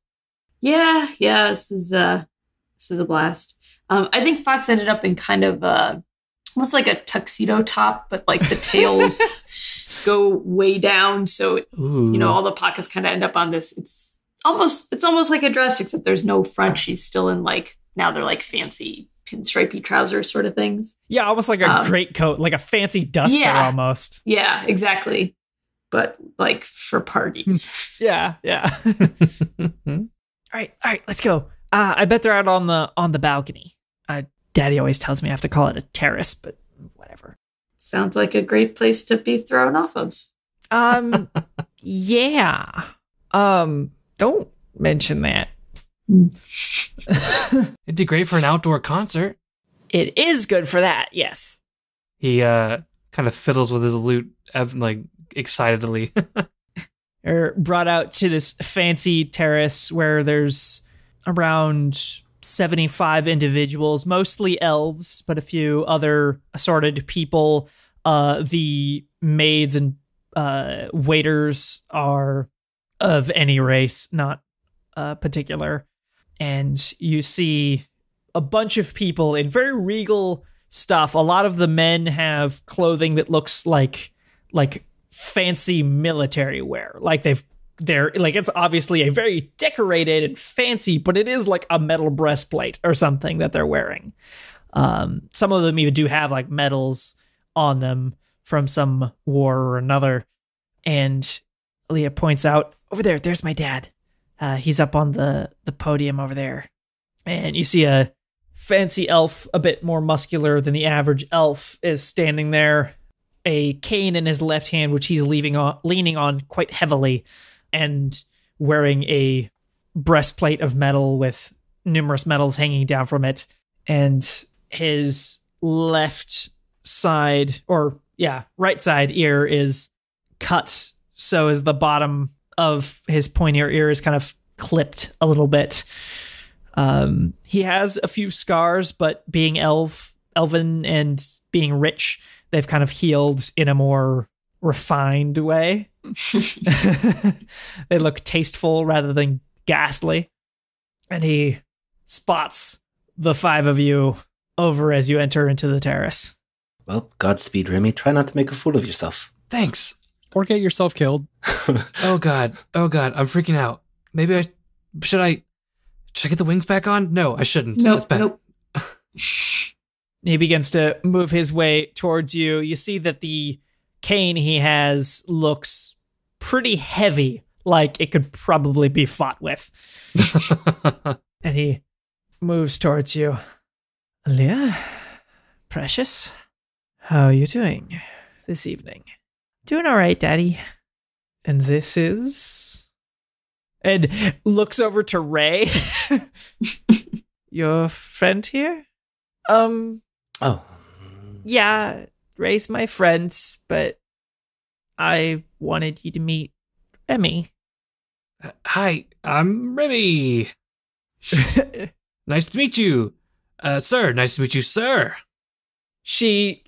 Yeah, this is a blast. I think Fox ended up in kind of almost like a tuxedo top, but like the tails go way down, so all the pockets kind of end up on this. It's almost like a dress, except there's no front. She's still in now they're like fancy pinstripey trousers sort of things. Yeah, almost like a greatcoat, like a fancy duster almost. Yeah, exactly. But like for parties. Yeah. All right, let's go. I bet they're out on the balcony. Daddy always tells me I have to call it a terrace, but whatever. Sounds like a great place to be thrown off of. Yeah. Don't mention that. It'd be great for an outdoor concert. It is good for that, yes. He kind of fiddles with his lute, like, excitedly. They're brought out to this fancy terrace where there's around 75 individuals, mostly elves, but a few other assorted people. The maids and waiters are of any race, not particular. And you see a bunch of people in very regal stuff. A lot of the men have clothing that looks like fancy military wear. They're it's obviously a very decorated and fancy, but it is like a metal breastplate or something that they're wearing. Some of them even do have like medals on them from some war or another. And Leah points out, over there's my dad. He's up on the podium over there. And you see a fancy elf, a bit more muscular than the average elf, is standing there, a cane in his left hand, which he's leaning on quite heavily, and wearing a breastplate of metal with numerous medals hanging down from it. And his right side ear is cut, so as the bottom of his pointier ear is kind of clipped a little bit. He has a few scars, but being elven and being rich, they've kind of healed in a more refined way. They look tasteful rather than ghastly. And he spots the five of you over as you enter into the terrace. Well, Godspeed, Remy. Try not to make a fool of yourself. Thanks. Or get yourself killed. Oh God, I'm freaking out. Maybe should I get the wings back on? No, I shouldn't. Nope, That's bad. nope. He begins to move his way towards you. You see that the cane he has looks pretty heavy, like it could probably be fought with. And he moves towards you. Leah, precious, how are you doing this evening? Doing all right, Daddy. And this is... And looks over to Ray. Your friend here? Oh. Yeah, Ray's my friend, but I wanted you to meet Remy. Hi, I'm Remy. Nice to meet you. Sir, nice to meet you, sir. She,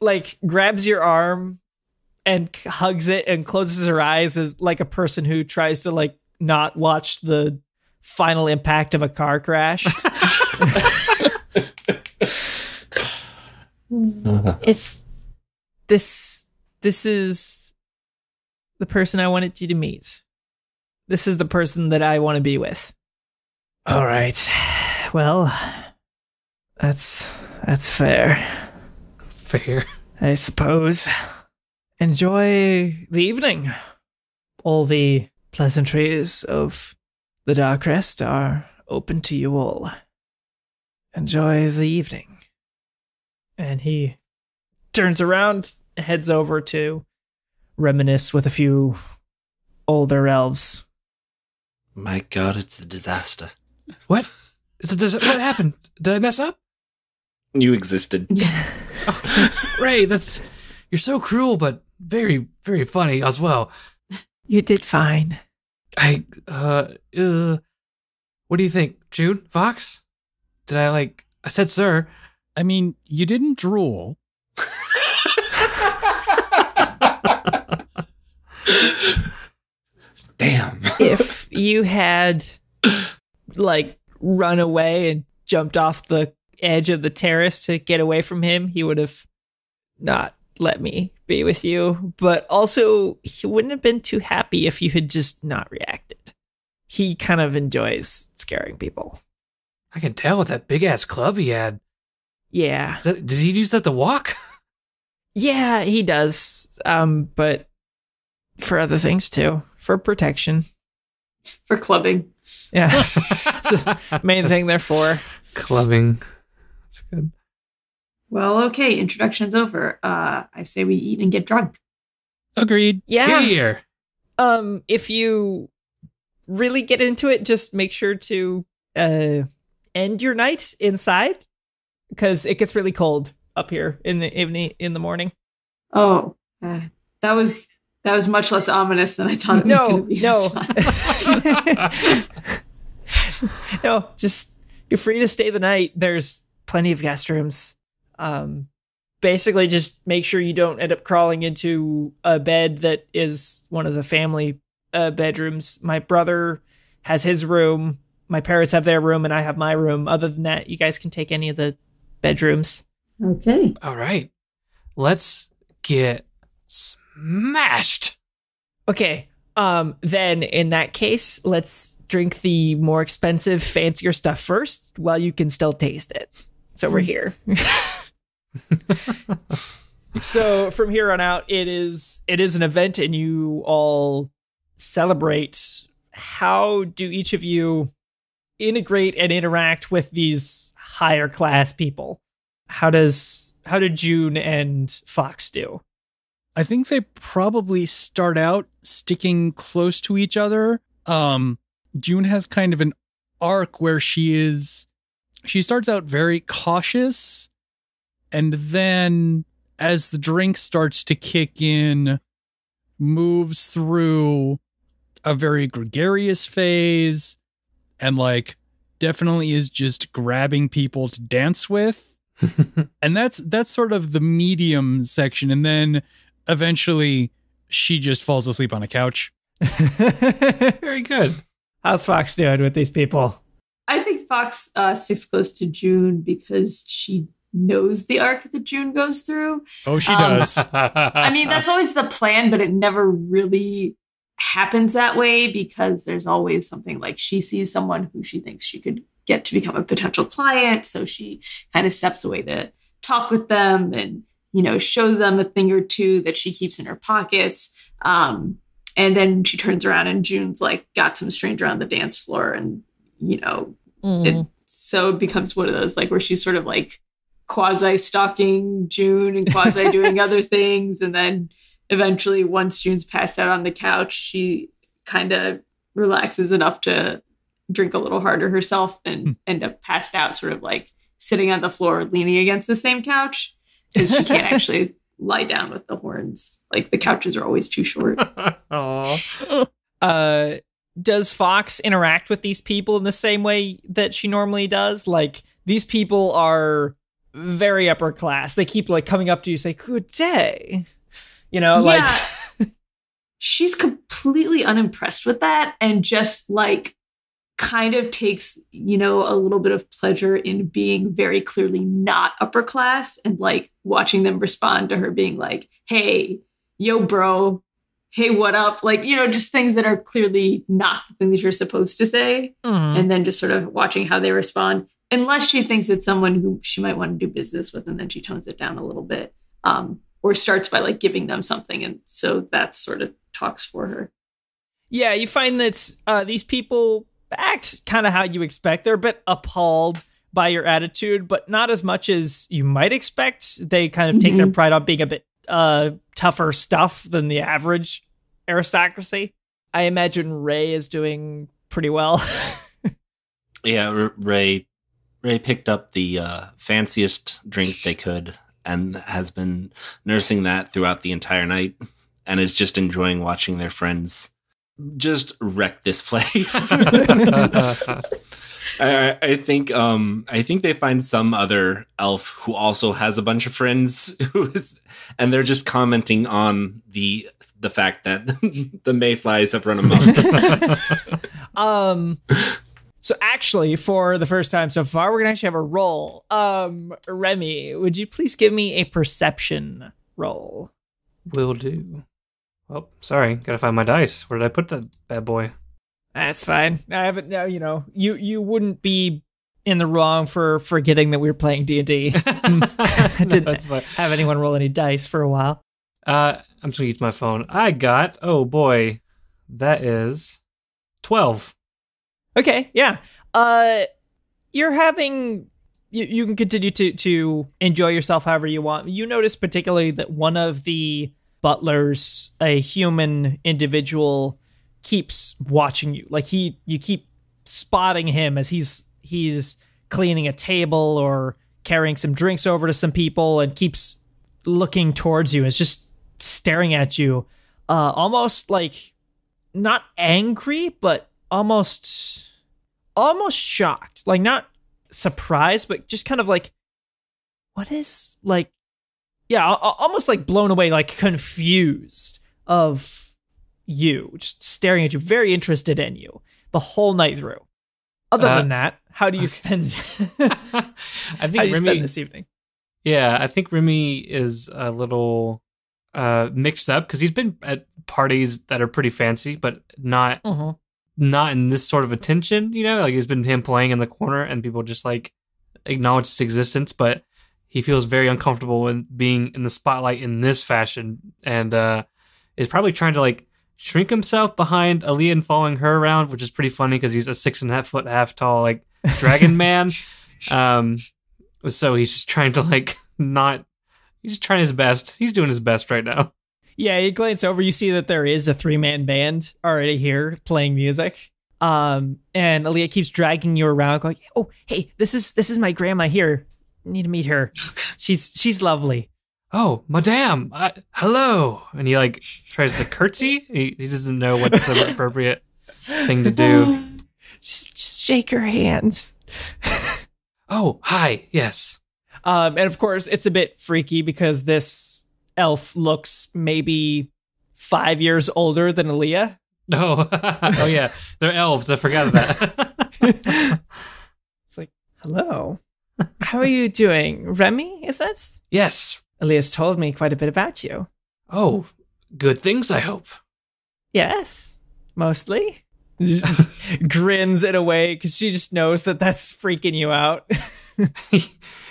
grabs your arm and hugs it and closes her eyes as like a person who tries to, not watch the final impact of a car crash. This is the person I wanted you to meet. This is the person that I want to be with. All right. Well, that's fair. Fair. I suppose. Enjoy the evening. All the pleasantries of the Dark Rest are open to you all. Enjoy the evening. And he turns around, heads over to reminisce with a few older elves. My God, it's a disaster. What? What happened? Did I mess up? You existed. Oh, Ray, you're so cruel, but very, very funny as well. You did fine. What do you think, June? Fox? Did I said sir. I mean, you didn't drool. Damn. If you had run away and jumped off the edge of the terrace to get away from him, he would have not let me be with you. But also, he wouldn't have been too happy if you had just not reacted. He kind of enjoys scaring people. I can tell with that big ass club he had. Yeah. Does he use that to walk? Yeah, he does. But for other things too. For protection. For clubbing. Yeah. It's the main thing they're for. Clubbing. That's good. Well, okay, introduction's over. I say we eat and get drunk. Agreed. Yeah. Here. If you really get into it, just make sure to end your night inside, because it gets really cold up here in the evening, in the morning. Oh, that was much less ominous than I thought it was going to be. No, just you're free to stay the night. There's plenty of guest rooms. Basically just make sure you don't end up crawling into a bed that is one of the family bedrooms. My brother has his room, my parents have their room, and I have my room. Other than that, you guys can take any of the bedrooms. Okay. All right. Let's get smashed. Okay. Then in that case, let's drink the more expensive, fancier stuff first while you can still taste it. So we're here. So from here on out, it is an event and you all celebrate. How do each of you integrate and interact with these higher class people? How did June and Fox do? I think they probably start out sticking close to each other. June has kind of an arc where she starts out very cautious, and then as the drink starts to kick in, moves through a very gregarious phase, and definitely is just grabbing people to dance with. And that's sort of the medium section, and then eventually she just falls asleep on a couch. Very good. How's Fox doing with these people? I think Fox sticks close to June because she knows the arc that June goes through. Oh, she does. I mean, that's always the plan, but it never really happens that way because there's always something like she sees someone who she thinks she could get to become a potential client. So she kind of steps away to talk with them and, show them a thing or two that she keeps in her pockets. And then she turns around and June's got some stranger on the dance floor and, so it becomes one of those where she's sort of quasi stalking June and quasi doing other things. And then eventually once June's passed out on the couch, she kind of relaxes enough to drink a little harder herself and end up passed out, sort of sitting on the floor, leaning against the same couch because she can't actually lie down with the horns. The couches are always too short. Does Fox interact with these people in the same way that she normally does? These people are very upper class. They keep coming up to you, say, "Good day." She's completely unimpressed with that and just kind of takes, a little bit of pleasure in being very clearly not upper class and watching them respond to her being "Hey, yo, bro. Hey, what up?" Just things that are clearly not the thing that you're supposed to say. Mm-hmm. And then just sort of watching how they respond, unless she thinks it's someone who she might want to do business with. And then she tones it down a little bit or starts by giving them something. And so that sort of talks for her. Yeah, you find that these people act kind of how you expect. They're a bit appalled by your attitude, but not as much as you might expect. They kind of take their pride on being a bit tougher stuff than the average aristocracy. I imagine Ray is doing pretty well. Yeah, Ray picked up the fanciest drink they could and has been nursing that throughout the entire night and is just enjoying watching their friends just wreck this place. I think they find some other elf who also has a bunch of friends and they're just commenting on the fact that the mayflies have run amok. So actually, for the first time so far, we're gonna actually have a roll. Remy, would you please give me a perception roll? Will do. Oh, sorry. Gotta find my dice. Where did I put that bad boy? That's fine. I haven't. You know, you wouldn't be in the wrong for forgetting that we were playing D&D. Didn't have anyone roll any dice for a while. I'm just gonna use my phone. I got. Oh boy, that is 12. Okay, yeah. You're having. You can continue to enjoy yourself however you want. You notice particularly that one of the butlers, a human individual, keeps watching you. Like you keep spotting him as he's cleaning a table or carrying some drinks over to some people, and keeps looking towards you. It's just staring at you, almost like not angry, but almost shocked. Like not surprised, but just kind of like, what is like, yeah, almost like blown away, like confused of you, just staring at you, very interested in you the whole night through. Other than that, how do you spend? I think how do you Remy, spend this evening? Yeah, I think Remy is a little mixed up because he's been at parties that are pretty fancy, but not in this sort of attention. You know, like it's been him playing in the corner and people just like acknowledge his existence, but he feels very uncomfortable in being in the spotlight in this fashion, and is probably trying to like shrink himself behind Aaliyah and following her around, which is pretty funny because he's a 6.5 foot tall like dragon man. So he's just trying to like not. He's just trying his best. He's doing his best right now. Yeah, you glance over, you see that there is a 3-man band already here playing music. And Aaliyah keeps dragging you around, going, "Oh, hey, this is my grandma here. Need to meet her. She's lovely." "Oh, madame, hello." And he like tries to curtsy. He doesn't know what's the appropriate thing to do. Just shake her hand. "Oh, hi, yes." And of course, it's a bit freaky because this elf looks maybe 5 years older than Aaliyah. Oh, oh yeah, they're elves. I forgot that. It's like, "Hello, how are you doing, Remy? Is that?" "Yes." "Aaliyah's told me quite a bit about you." "Oh, good things, I hope." "Yes, mostly." Just grins in a way because she just knows that that's freaking you out.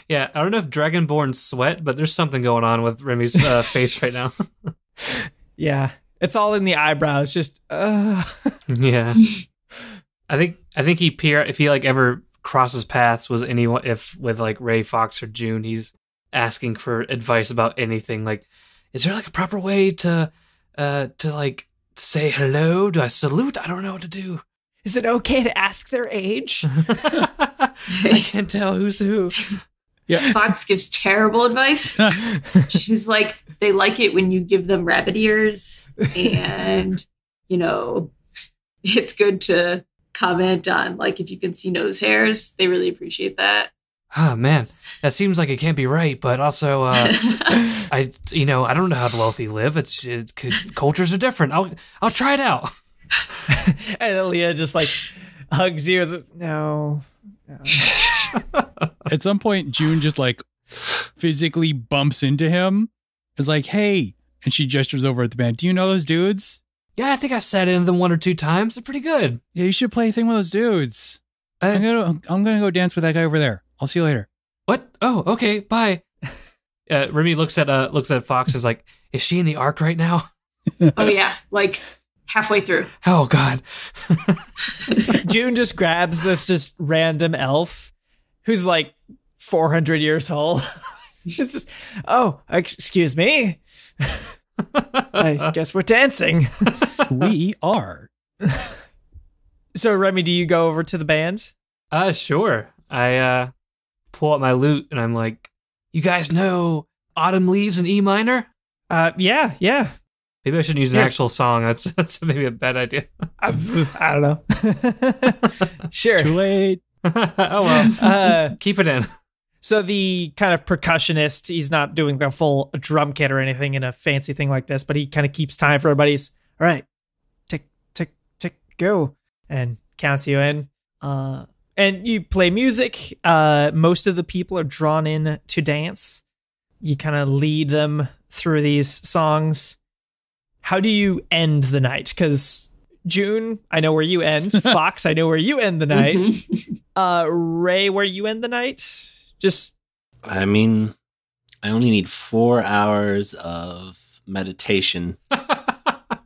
Yeah, I don't know if Dragonborn sweat, but there's something going on with Remy's face right now. Yeah, it's all in the eyebrows. Just Yeah, I think if he like ever crosses paths with anyone, if with like Ray, Fox, or June, he's asking for advice about anything. Like, is there like a proper way to like say hello? Do I salute? I don't know what to do. Is it okay to ask their age? I can't tell who's who. Yeah. Fox gives terrible advice. She's like, they like it when you give them rabbit ears, and you know, it's good to comment on like if you can see nose hairs. They really appreciate that. Oh man, that seems like it can't be right, but also I don't know how the wealthy live. Cultures are different. I'll try it out. And Aaliyah just like hugs you. No. At some point, June just like physically bumps into him. Is like, "Hey," and she gestures over at the band. "Do you know those dudes?" "Yeah, I think I sat in them 1 or 2 times. They're pretty good." "Yeah, you should play a thing with those dudes." I'm gonna go dance with that guy over there. I'll see you later." "What? Oh, okay, bye." Remy looks at Fox, is like, "Is she in the arc right now?" Oh yeah, like halfway through. Oh god. June just grabs this just random elf who's like 400 years old. It's just, "Oh, excuse me. I guess we're dancing." We are. So Remy, do you go over to the band? Sure. I pull out my lute and I'm like, "You guys know Autumn Leaves in E minor?" Yeah. Maybe I shouldn't use an actual song. That's maybe a bad idea. I don't know. Sure. Too late. Oh well. Keep it in. So the kind of percussionist, he's not doing the full drum kit or anything in a fancy thing like this, but he kind of keeps time for everybody's, all right, tick, tick, tick, go, and counts you in. And you play music. Most of the people are drawn in to dance. You kind of lead them through these songs. How do you end the night? Because June, I know where you end. Fox, I know where you end the night. Ray, where you end the night? I mean, I only need 4 hours of meditation.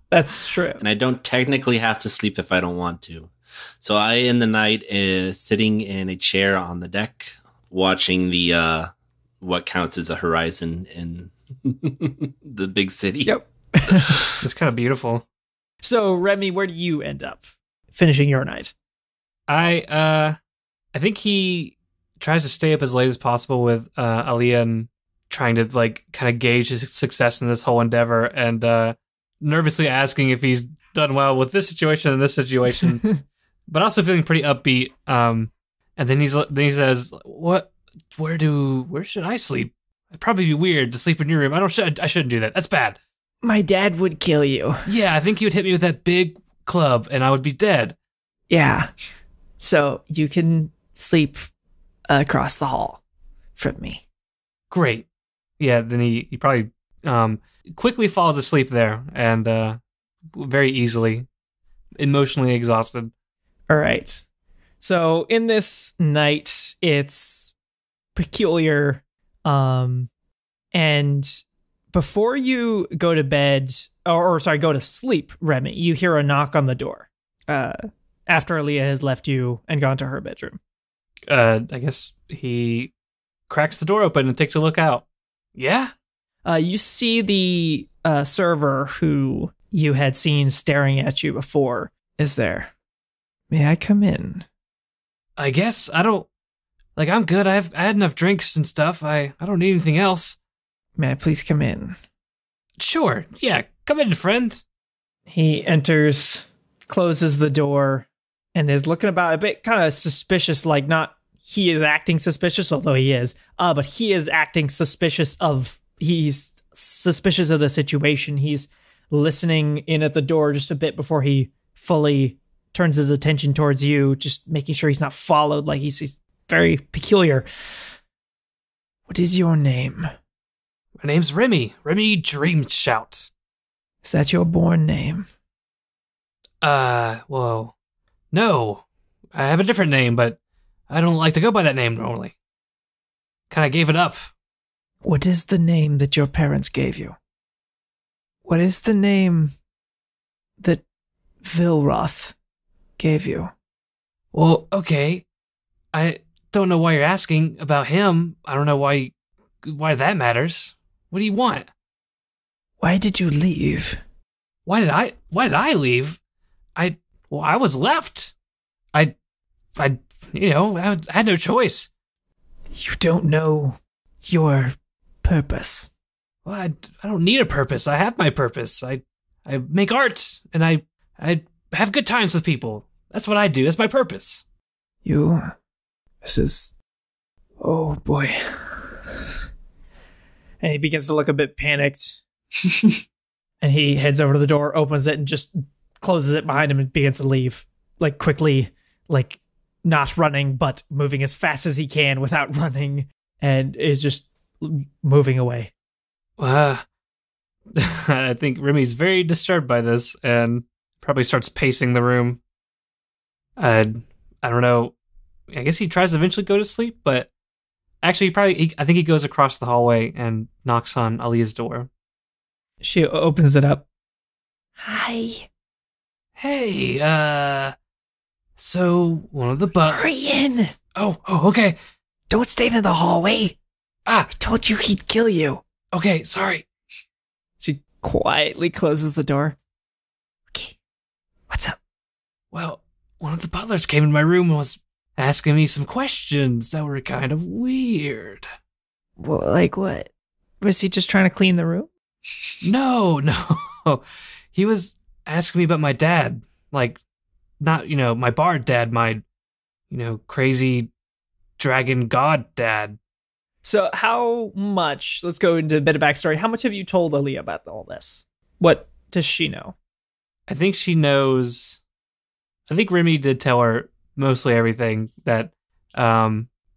That's true. And I don't technically have to sleep if I don't want to. So I end the night sitting in a chair on the deck, watching the what counts as a horizon in the big city. Yep. It's kind of beautiful. So, Remy, where do you end up finishing your night? I think he tries to stay up as late as possible with Aaliyah and trying to like kind of gauge his success in this whole endeavor, and nervously asking if he's done well with this situation and this situation, but also feeling pretty upbeat. And then he says, Where should I sleep? It'd probably be weird to sleep in your room. I shouldn't do that. That's bad. My dad would kill you. Yeah, I think he would hit me with that big club and I would be dead. Yeah. So you can sleep across the hall from me. Great. Yeah, then he probably quickly falls asleep there, and very easily, emotionally exhausted. All right. So in this night, it's peculiar. And before you go to bed, or go to sleep, Remy, you hear a knock on the door. After Aaliyah has left you and gone to her bedroom. I guess he cracks the door open and takes a look out. Yeah? You see the server who you had seen staring at you before is there. May I come in? I guess. I'm good. I had enough drinks and stuff. I don't need anything else. May I please come in? Sure. Yeah, come in, friend. He enters, closes the door, and is looking about a bit kind of suspicious, like not he is acting suspicious, although he is, but he is acting he's suspicious of the situation. He's listening in at the door just a bit before he fully turns his attention towards you, just making sure he's not followed, like he's very peculiar. What is your name? My name's Remy Dreamshout. Is that your born name? Whoa. No, I have a different name, but I don't like to go by that name normally. Kind of gave it up. What is the name that your parents gave you? What is the name that Vilroth gave you? Well, okay. I don't know why you're asking about him. I don't know why that matters. What do you want? Why did you leave? Why did I leave? I was left. I had no choice. You don't know your purpose. Well, I don't need a purpose. I have my purpose. I make art and I have good times with people. That's what I do. That's my purpose. This is... Oh, boy. And he begins to look a bit panicked. And he heads over to the door, opens it, and just closes it behind him and begins to leave. Like, quickly, like, not running, but moving as fast as he can without running. And is just moving away. I think Remy's very disturbed by this and probably starts pacing the room. I don't know. I guess he tries to eventually go to sleep, but actually, I think he goes across the hallway and knocks on Aaliyah's door. She opens it up. Hi. Hey, so one of the Hurry in. Oh, okay. Don't stand in the hallway. I told you he'd kill you. Okay, sorry. She quietly closes the door. Okay, what's up? Well, one of the butlers came in my room and was asking me some questions that were kind of weird. Well, like what? Was he just trying to clean the room? No. Oh, he was asking me about my dad. Like, not, my bard dad, my, crazy dragon god dad. So how much, let's go into a bit of backstory. How much have you told Aaliyah about all this? What does she know? I think she knows. I think Remy did tell her mostly everything, that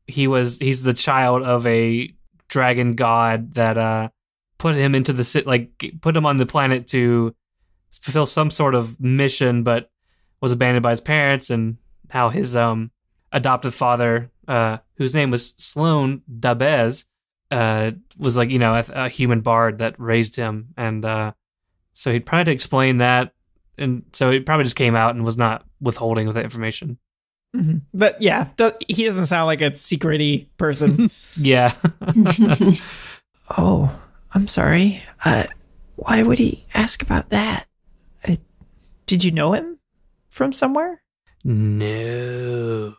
he's the child of a dragon god that put him into the put him on the planet to fulfill some sort of mission, but was abandoned by his parents, and how his adoptive father, whose name was Sloan Dabez, was a human bard that raised him, and so he'd probably to explain that, and so he probably just came out and was not withholding with that information. Mm-hmm. But yeah, he doesn't sound like a secret-y person. Yeah. Oh, I'm sorry. Why would he ask about that? Did you know him from somewhere? No.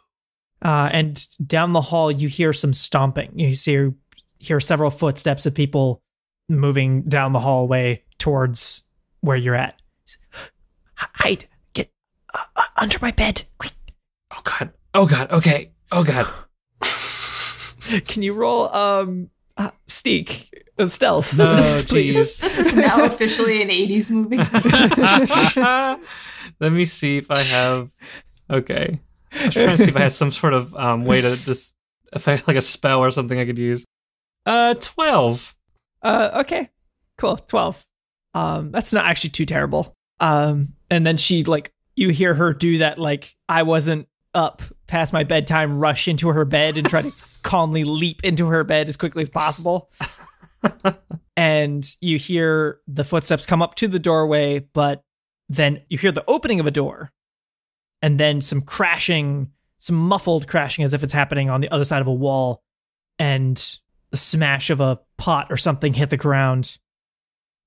And down the hall, you hear some stomping. You hear several footsteps of people moving down the hallway towards where you're at. Hide! Get under my bed! Quick! Oh god! Oh god! Okay! Oh god! Can you roll stealth? No, please. This is now officially an 80s movie. Let me see if I have. Okay. I was trying to see if I had some sort of way to just affect like a spell or something I could use. 12. Okay. Cool. 12. That's not actually too terrible. And then you hear her do that, I wasn't up past my bedtime, rush into her bed and try to calmly leap into her bed as quickly as possible. And you hear the footsteps come up to the doorway, but then you hear the opening of a door, and then some crashing, some muffled crashing as if it's happening on the other side of a wall, and the smash of a pot or something hit the ground,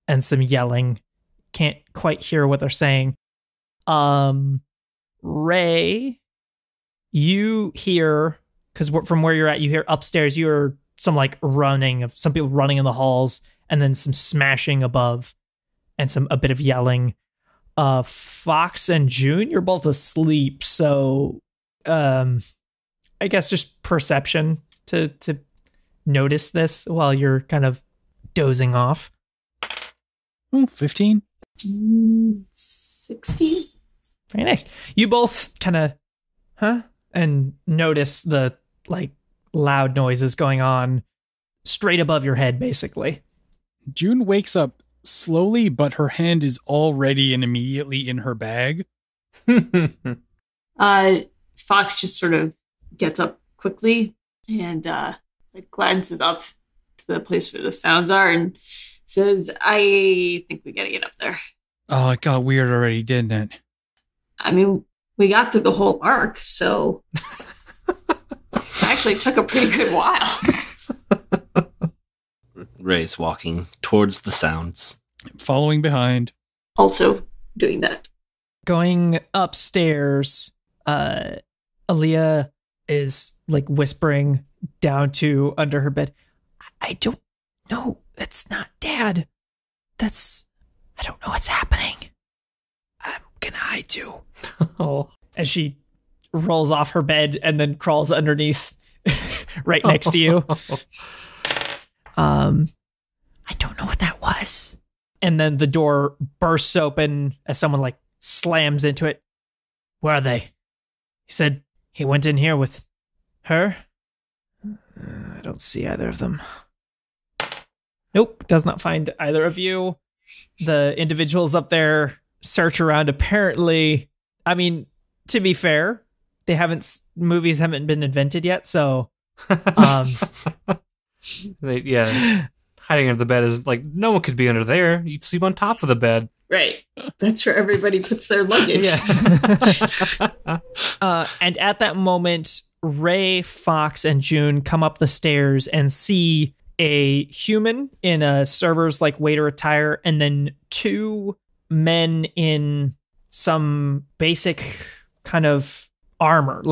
and some yelling. Can't quite hear what they're saying. Ray, you hear, because from where you're at, you hear upstairs, you hear some running of some people running in the halls, and then some smashing above, and a bit of yelling. Fox and June, you're both asleep, so I guess just perception to notice this while you're kind of dozing off. 15. 16. Very nice. You both kind of, and notice the loud noises going on straight above your head, basically. June wakes up slowly, but her hand is already and immediately in her bag. Fox just sort of gets up quickly and glances up to the place where the sounds are and says, I think we gotta get up there. Oh, it got weird already, didn't it? I mean, we got through the whole arc, so it actually took a pretty good while. Ray's walking towards the sounds. Following behind. Also doing that. Going upstairs, Aaliyah is whispering down to under her bed. I don't know. That's not Dad. I don't know what's happening. I'm gonna hide too. Oh. As she rolls off her bed and then crawls underneath right next to you. I don't know what that was. And then the door bursts open as someone slams into it. Where are they? He said he went in here with her. I don't see either of them. Nope, does not find either of you. The individuals up there search around. Apparently, I mean, to be fair, movies haven't been invented yet, so hiding under the bed is no one could be under there. You'd sleep on top of the bed. Right. That's where everybody puts their luggage. Yeah. And at that moment, Ray, Fox, and June come up the stairs and see a human in a server's waiter attire, and then two men in some basic kind of armor,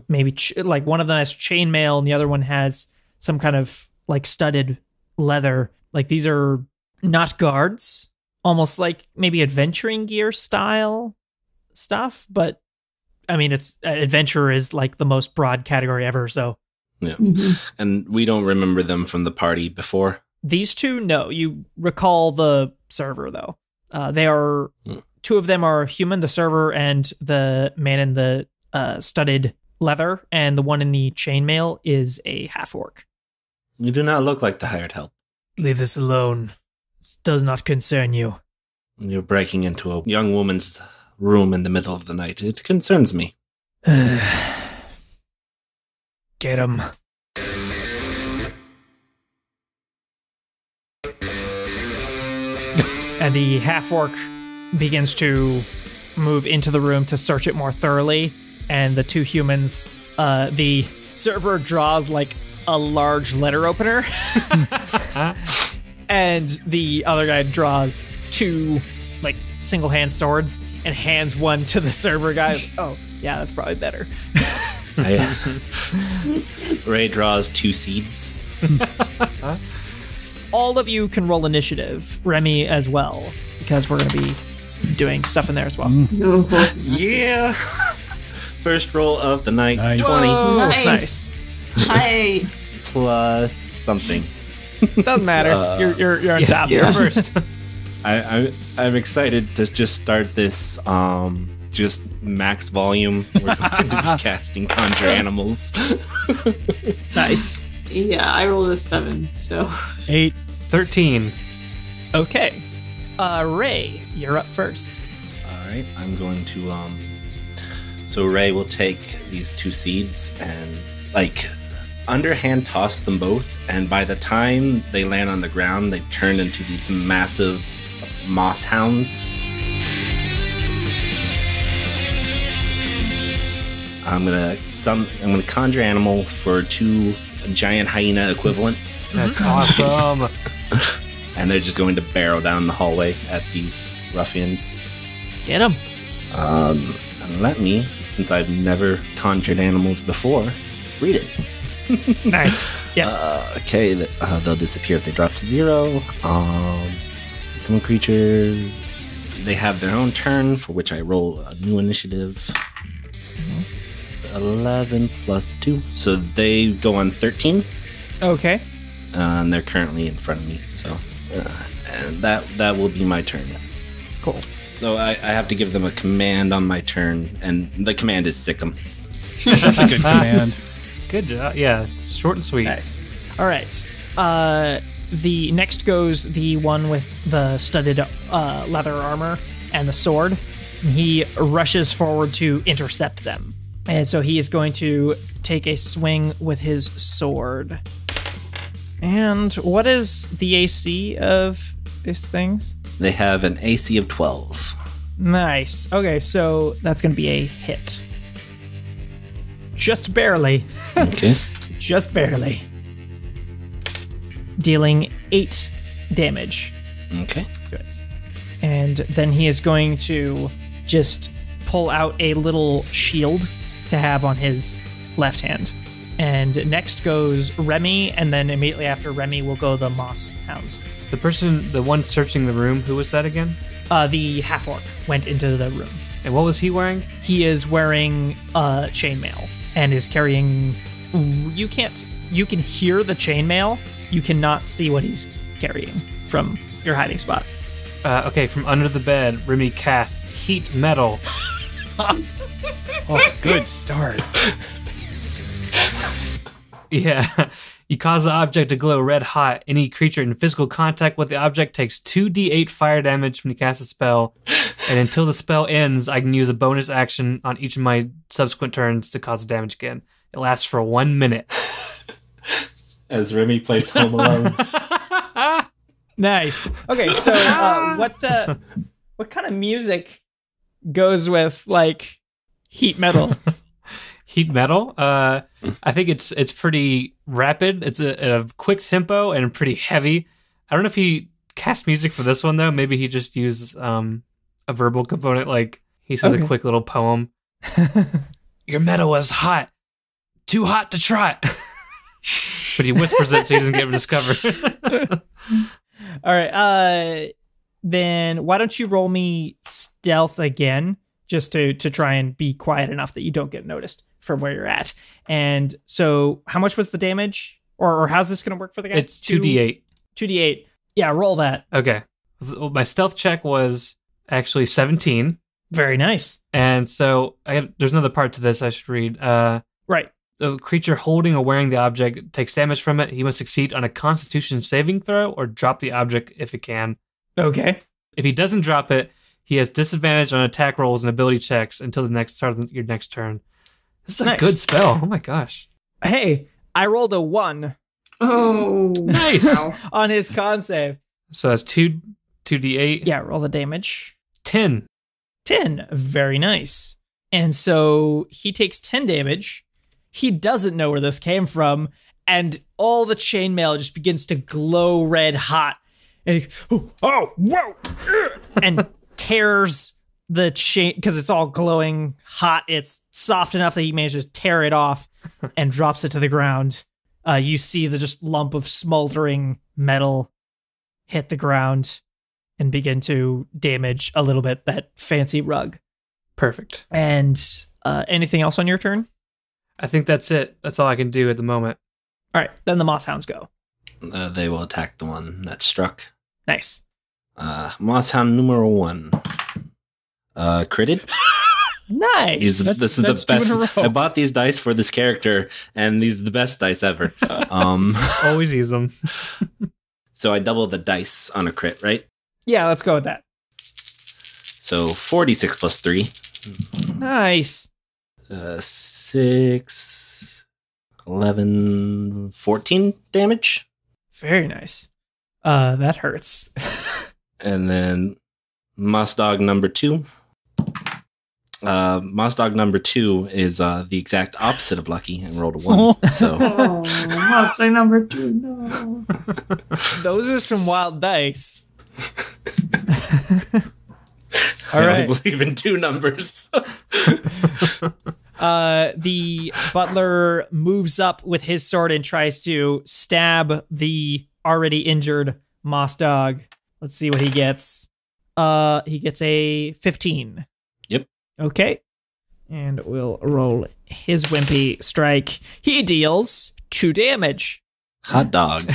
maybe one of them has chainmail and the other one has some kind of studded leather. These are not guards. almost like maybe adventuring gear style stuff, but I mean, it's adventure is like the most broad category ever. So yeah, and we don't remember them from the party before. These two, no. You recall the server though. They are two of them are human, the server and the man in the studded leather, and the one in the chainmail is a half orc. You do not look like the hired help. Leave this alone. This does not concern you. You're breaking into a young woman's room in the middle of the night. It concerns me. Get him. And the half-orc begins to move into the room to search it more thoroughly. And the two humans, the server draws like a large letter opener. And the other guy draws two like single-hand swords and hands one to the server guy. Oh, yeah, that's probably better. Ray draws 2 seeds. All of you can roll initiative, Remy as well, because we're going to be doing stuff in there as well. Yeah. First roll of the night, Nice. 20. Whoa, Nice. Hi. Plus something. Doesn't matter. You're on top. You're first. I'm excited to just start this just max volume. We're going to be casting conjure animals. Nice. Yeah, I rolled a 7, so 8. 13. Okay. Ray, you're up first. All right, I'm going to so Ray will take these 2 seeds and like underhand toss them both, and by the time they land on the ground, they turn into these massive moss hounds. I'm gonna conjure animal for 2 giant hyena equivalents. That's awesome. And they're just going to barrel down the hallway at these ruffians. Get him. And let me, since I've never conjured animals before, read it. Nice. Yes. Okay, they'll disappear if they drop to 0. Some creature, they have their own turn, for which I roll a new initiative. 11 plus 2. So they go on 13. Okay. And they're currently in front of me. So and that will be my turn. Cool. So I have to give them a command on my turn, and the command is sick 'em. That's a good command. Good job. Yeah, it's short and sweet. Nice. All right. The next goes the one with the studded leather armor and the sword. He rushes forward to intercept them. And so he is going to take a swing with his sword. And what is the AC of these things? They have an AC of 12. Nice. Okay, so that's going to be a hit. Just barely. Okay. Just barely. Dealing 8 damage. Okay. Good. And then he is going to just pull out a little shield to have on his left hand. And next goes Remy, and then immediately after Remy will go the Moss Hounds. The one searching the room, who was that again? The half-orc went into the room. And what was he wearing? He is wearing chainmail and is carrying... You can hear the chainmail. You cannot see what he's carrying from your hiding spot. Okay, from under the bed, Remy casts Heat Metal. Oh, good start. Yeah. You cause the object to glow red hot. Any creature in physical contact with the object takes 2d8 fire damage when you cast a spell. And until the spell ends, I can use a bonus action on each of my subsequent turns to cause the damage again. It lasts for 1 minute. As Remy plays Home Alone. Nice. Okay, so what kind of music goes with like heat metal? Heat Metal? I think it's pretty rapid. It's a quick tempo and pretty heavy. I don't know if he cast music for this one though. Maybe he just used a verbal component, like he says a quick little poem. Your metal was hot. Too hot to trot. But he whispers it so he doesn't get discovered. All right. then why don't you roll me stealth again, just to try and be quiet enough that you don't get noticed from where you're at. And so how much was the damage? Or how's this going to work for the guy? It's 2d8. 2d8. Yeah, roll that. Okay. My stealth check was actually 17. Very nice. And so there's another part to this I should read. Right. A creature holding or wearing the object takes damage from it. He must succeed on a Constitution saving throw or drop the object if it can. Okay. If he doesn't drop it, he has disadvantage on attack rolls and ability checks until the start of your next turn. This is a good spell. Oh my gosh. Hey, I rolled a 1. Oh, nice. On his con save. So that's 2d8. Yeah, roll the damage. 10. 10. Very nice. And so he takes 10 damage. He doesn't know where this came from. And all the chainmail just begins to glow red hot. And he, whoa. And tears the chain because it's all glowing hot. It's soft enough that he manages to tear it off and drops it to the ground. You see the just lump of smoldering metal hit the ground and begin to damage a little bit that fancy rug. Perfect. And anything else on your turn? I think that's it. That's all I can do at the moment. All right, then the Moss Hounds go. They will attack the one that struck. Nice. Moss Hound numero 1. Critted. Nice. This is the best. I bought these dice for this character, and these are the best dice ever. Always use them. So I double the dice on a crit, right? Yeah, let's go with that. So 46 plus 3. Nice. 6, 11, 14 damage. Very nice. That hurts. And then Moss Dog number 2. Moss Dog number 2 is the exact opposite of lucky and rolled a 1. So Moss Dog number 2, no. Those are some wild dice. All right. I believe in 2 numbers. The butler moves up with his sword and tries to stab the already injured Moss Dog. Let's see what he gets. He gets a 15. Yep. Okay. And we'll roll his wimpy strike. He deals 2 damage. Hot dog.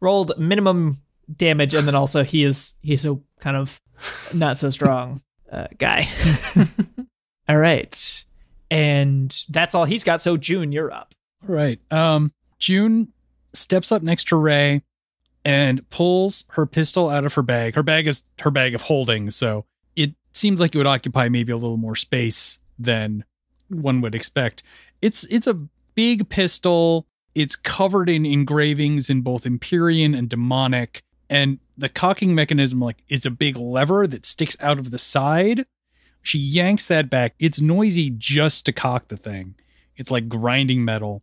Rolled minimum damage, and then also he's a kind of not so strong guy. All right. And that's all he's got. So June, you're up. All right. June steps up next to Ray and pulls her pistol out of her bag. Her bag is her bag of holding, so it seems like it would occupy maybe a little more space than one would expect. It's a big pistol. It's covered in engravings in both Empyrean and Demonic, and the cocking mechanism, like, it's a big lever that sticks out of the side. She yanks that back. It's noisy just to cock the thing. It's like grinding metal.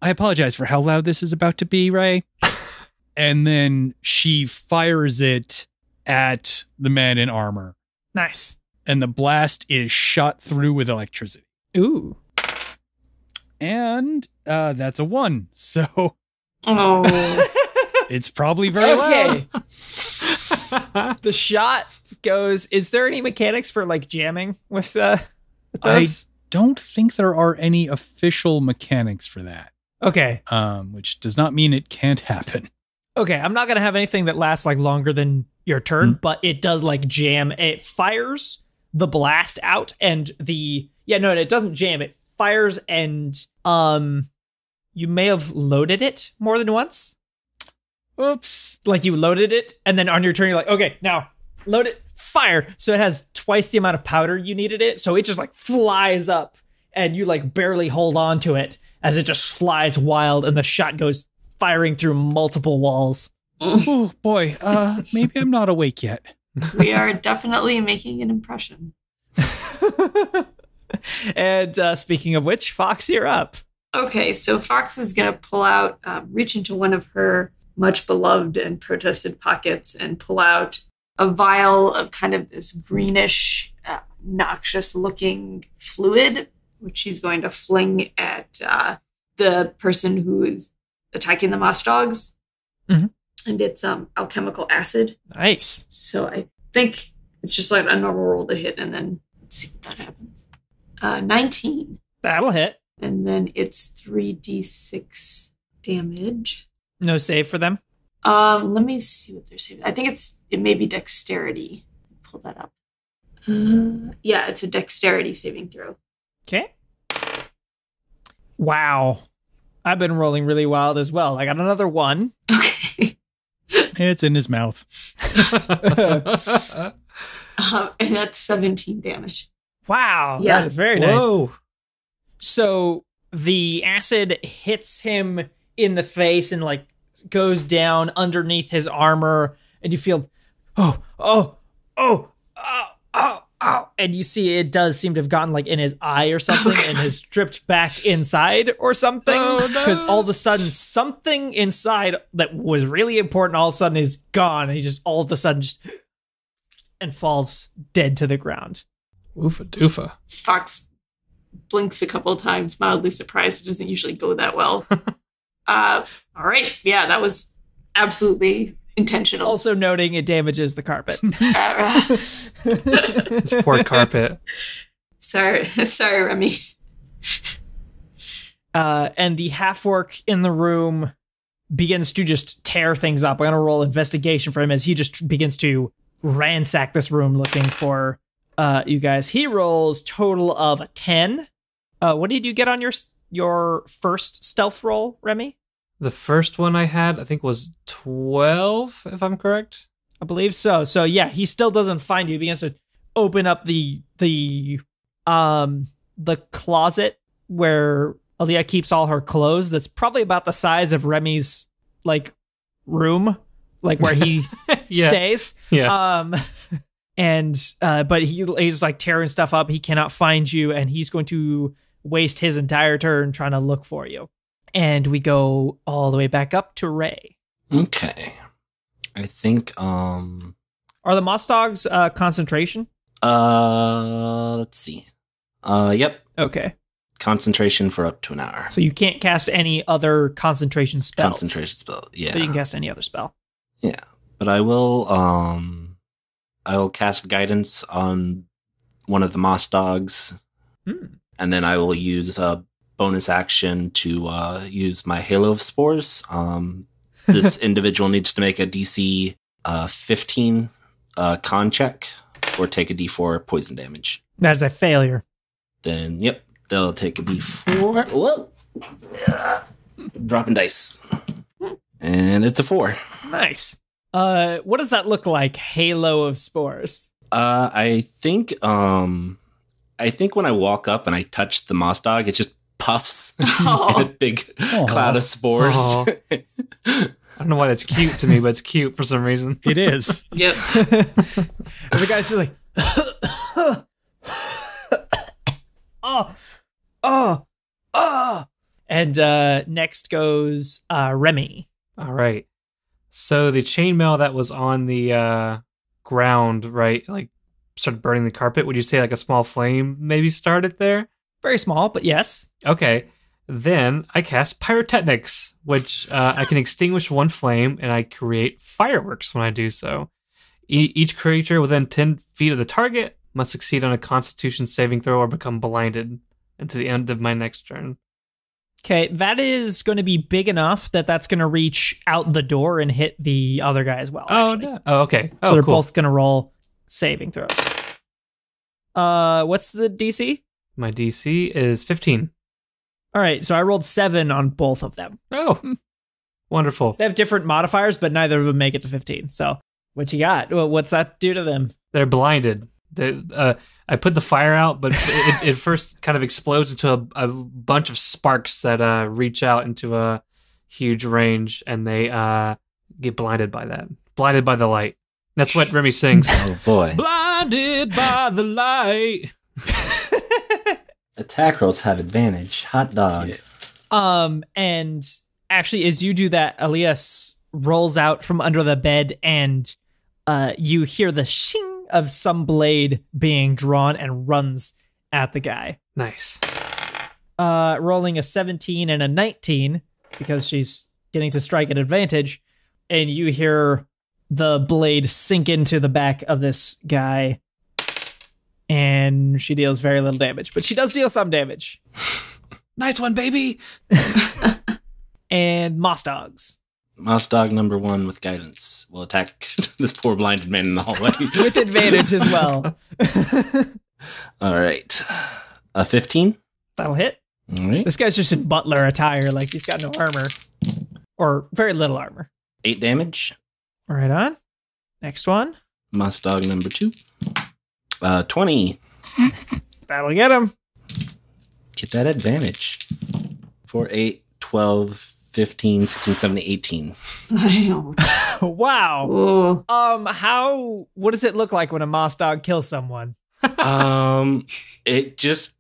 I apologize for how loud this is about to be, Ray. And then she fires it at the man in armor. Nice. And the blast is shot through with electricity. Ooh. And that's a 1. So it's probably very loud. The shot goes. Is there any mechanics for like jamming with this? I don't think there are any official mechanics for that. Okay. Which does not mean it can't happen. Okay, I'm not gonna have anything that lasts like longer than your turn, but it does like jam. It fires the blast out, and it doesn't jam. It fires, and you may have loaded it more than once. Oops. Like you loaded it, and then on your turn, you're like, okay, now load it, fire. So it has twice the amount of powder you needed it. So it just like flies up, and you like barely hold on to it as it just flies wild, and the shot goes firing through multiple walls. Oh boy, maybe I'm not awake yet. We are definitely making an impression. And speaking of which, Fox, you're up. Okay, so Fox is going to pull out, reach into one of her much beloved and protested pockets and pull out a vial of kind of this greenish, noxious looking fluid, which she's going to fling at the person who is attacking the moss dogs. Mm-hmm. and it's alchemical acid. Nice. So I think it's just like a normal roll to hit, and then let's see what that happens. 19. That'll hit. And then it's 3d6 damage. No save for them? Let me see what they're saving. I think it may be dexterity. Pull that up. Yeah, it's a dexterity saving throw. Okay. Wow. I've been rolling really wild as well. I got another 1. Okay. It's in his mouth. And that's 17 damage. Wow. Yeah. That is very nice. Whoa. So the acid hits him in the face and like goes down underneath his armor, and you feel, oh, and you see it does seem to have gotten like in his eye or something and has dripped back inside or something. Because all of a sudden something inside that was really important all of a sudden is gone, and he just all of a sudden just and falls dead to the ground. Oofa doofa. Fox blinks a couple of times, mildly surprised. It doesn't usually go that well. All right. Yeah, that was absolutely intentional. Also noting it damages the carpet. This poor carpet. Sorry, Remy. And the half-orc in the room begins to just tear things up. I'm going to roll investigation for him as he just begins to ransack this room looking for you guys. He rolls total of a 10. What did you get on your first stealth roll, Remy? The first one I had, I think, was 12, if I'm correct. I believe so. So yeah, he still doesn't find you. He begins to open up the closet where Aaliyah keeps all her clothes. That's probably about the size of Remy's like room, like where he stays. Yeah. But he's like tearing stuff up. He cannot find you, and he's going to waste his entire turn trying to look for you. And we go all the way back up to Ray. Okay. I think, Are the Moss Dogs concentration? let's see. Yep. Okay. Concentration for up to an hour. So you can't cast any other concentration spells. Concentration spell, yeah. But you can cast any other spell. Yeah. But I will cast guidance on one of the Moss Dogs. And then I will use a bonus action to use my Halo of Spores. This individual needs to make a DC 15 con check or take a D4 poison damage. That is a failure. Then, yep, they'll take a D4. Whoa! Dropping dice. And it's a 4. Nice. What does that look like, Halo of Spores? I think when I walk up and I touch the Moss Dog, it just puffs in a big cloud of spores. I don't know why that's cute to me, but it's cute for some reason. It is. Yep. And the guy's just like, And next goes Remy. All right. So the chainmail that was on the ground, right, like started burning the carpet. Would you say like a small flame maybe started there? Very small, but yes. Okay. Then I cast pyrotechnics, which I can extinguish one flame, and I create fireworks when I do so. Each creature within 10 feet of the target must succeed on a Constitution saving throw or become blinded until the end of my next turn. Okay, that is going to be big enough that that's going to reach out the door and hit the other guy as well. Actually. No. Oh, okay. So they're cool. both going to roll saving throws. What's the DC? My DC is 15. All right, so I rolled 7 on both of them. Oh, wonderful. They have different modifiers, but neither of them make it to 15. So what you got? What's that do to them? They're blinded. I put the fire out, but it first kind of explodes into a bunch of sparks that reach out into a huge range, and they get blinded by that. Blinded by the light. That's what Remy sings. Oh, boy. Blinded by the light. Attack rolls have advantage. Hot dog. And actually, as you do that, Elias rolls out from under the bed, and you hear the shing of some blade being drawn and runs at the guy. Nice. Rolling a 17 and a 19 because she's getting to strike at advantage. and you hear the blade sink into the back of this guy. And she deals very little damage, but she does deal some damage. Nice one, baby. And Moss Dogs. Mouse dog number 1 with guidance will attack this poor blinded man in the hallway. With advantage as well. All right. A 15. That'll hit. All right. This guy's just in butler attire, like he's got no armor. Or very little armor. 8 damage. Right on. Next one. Mouse dog number 2. 20. That'll get him. Get that advantage. 4, 8, 12, 15, 16, 17, 18. Wow. Oh. What does it look like when a Moss Dog kills someone? It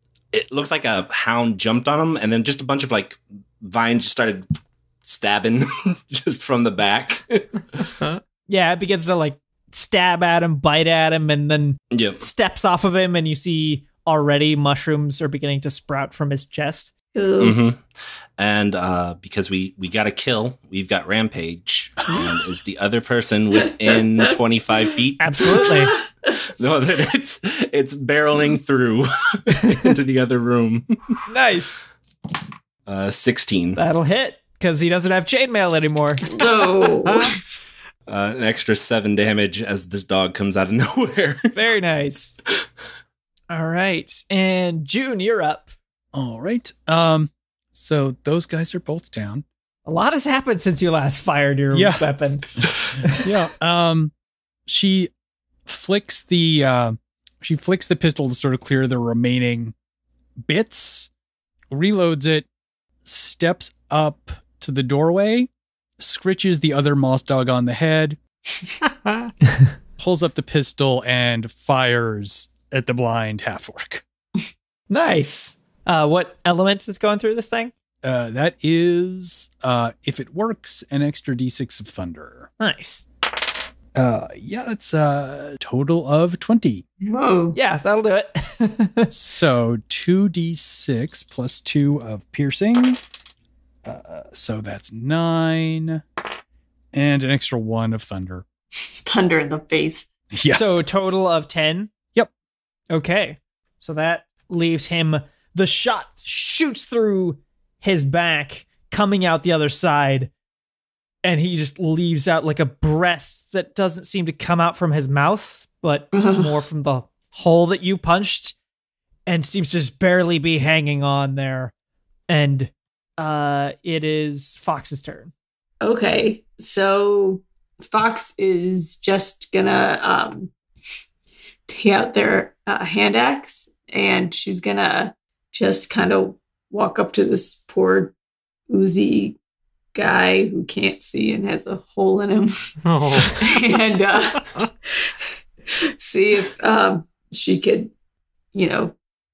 looks like a hound jumped on him, and then just a bunch of like vines just started stabbing just from the back. Yeah, it begins to like stab at him, bite at him, and then Yep. steps off of him, and you see already mushrooms are beginning to sprout from his chest. Ooh. And because we got a kill, we've got Rampage, and is the other person within 25 feet? Absolutely. No, that it's barreling through into the other room. Nice. 16. That'll hit, because he doesn't have chainmail anymore. No. An extra 7 damage as this dog comes out of nowhere. Very nice. All right. And June, you're up. All right. So those guys are both down. A lot has happened since you last fired your weapon. Yeah. She flicks the pistol to sort of clear the remaining bits, reloads it, steps up to the doorway, scritches the other moss dog on the head, pulls up the pistol and fires at the blind half-orc. Nice. What element is going through this thing? That is, if it works, an extra d6 of thunder. Nice. Yeah, that's a total of 20. Whoa. Yeah, that'll do it. So 2d6 plus 2 of piercing. So that's 9. And an extra 1 of thunder. Thunder in the face. Yeah. So total of 10? Yep. Okay. So that leaves him. The shot shoots through his back, coming out the other side, and he just leaves out like a breath that doesn't seem to come out from his mouth, but more from the hole that you punched, and seems to just barely be hanging on there. And it is Fox's turn. Okay. So Fox is just gonna take out their hand axe, and she's gonna just kind of walk up to this poor oozy guy who can't see and has a hole in him. And see if she could,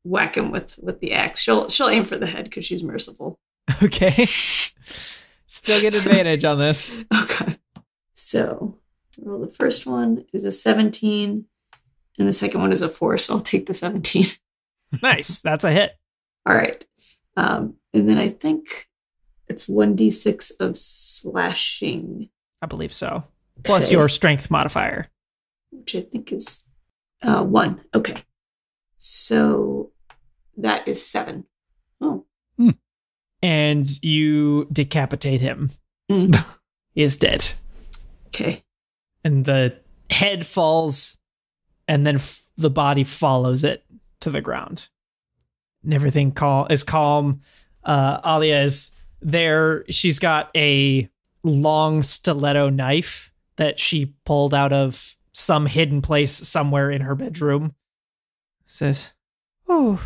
whack him with the axe. She'll aim for the head because she's merciful. Okay. Still get advantage on this. Okay. So, well, the first one is a 17, and the second one is a 4, so I'll take the 17. Nice. That's a hit. All right. And then I think it's 1d6 of slashing. I believe so. Plus Okay. your strength modifier. Which I think is 1. Okay. So that is 7. Oh. And you decapitate him. Mm. He is dead. Okay. And the head falls, and then the body follows it to the ground. And everything is calm. Alia is there. She's got a long stiletto knife that she pulled out of some hidden place somewhere in her bedroom. Says, "Oh,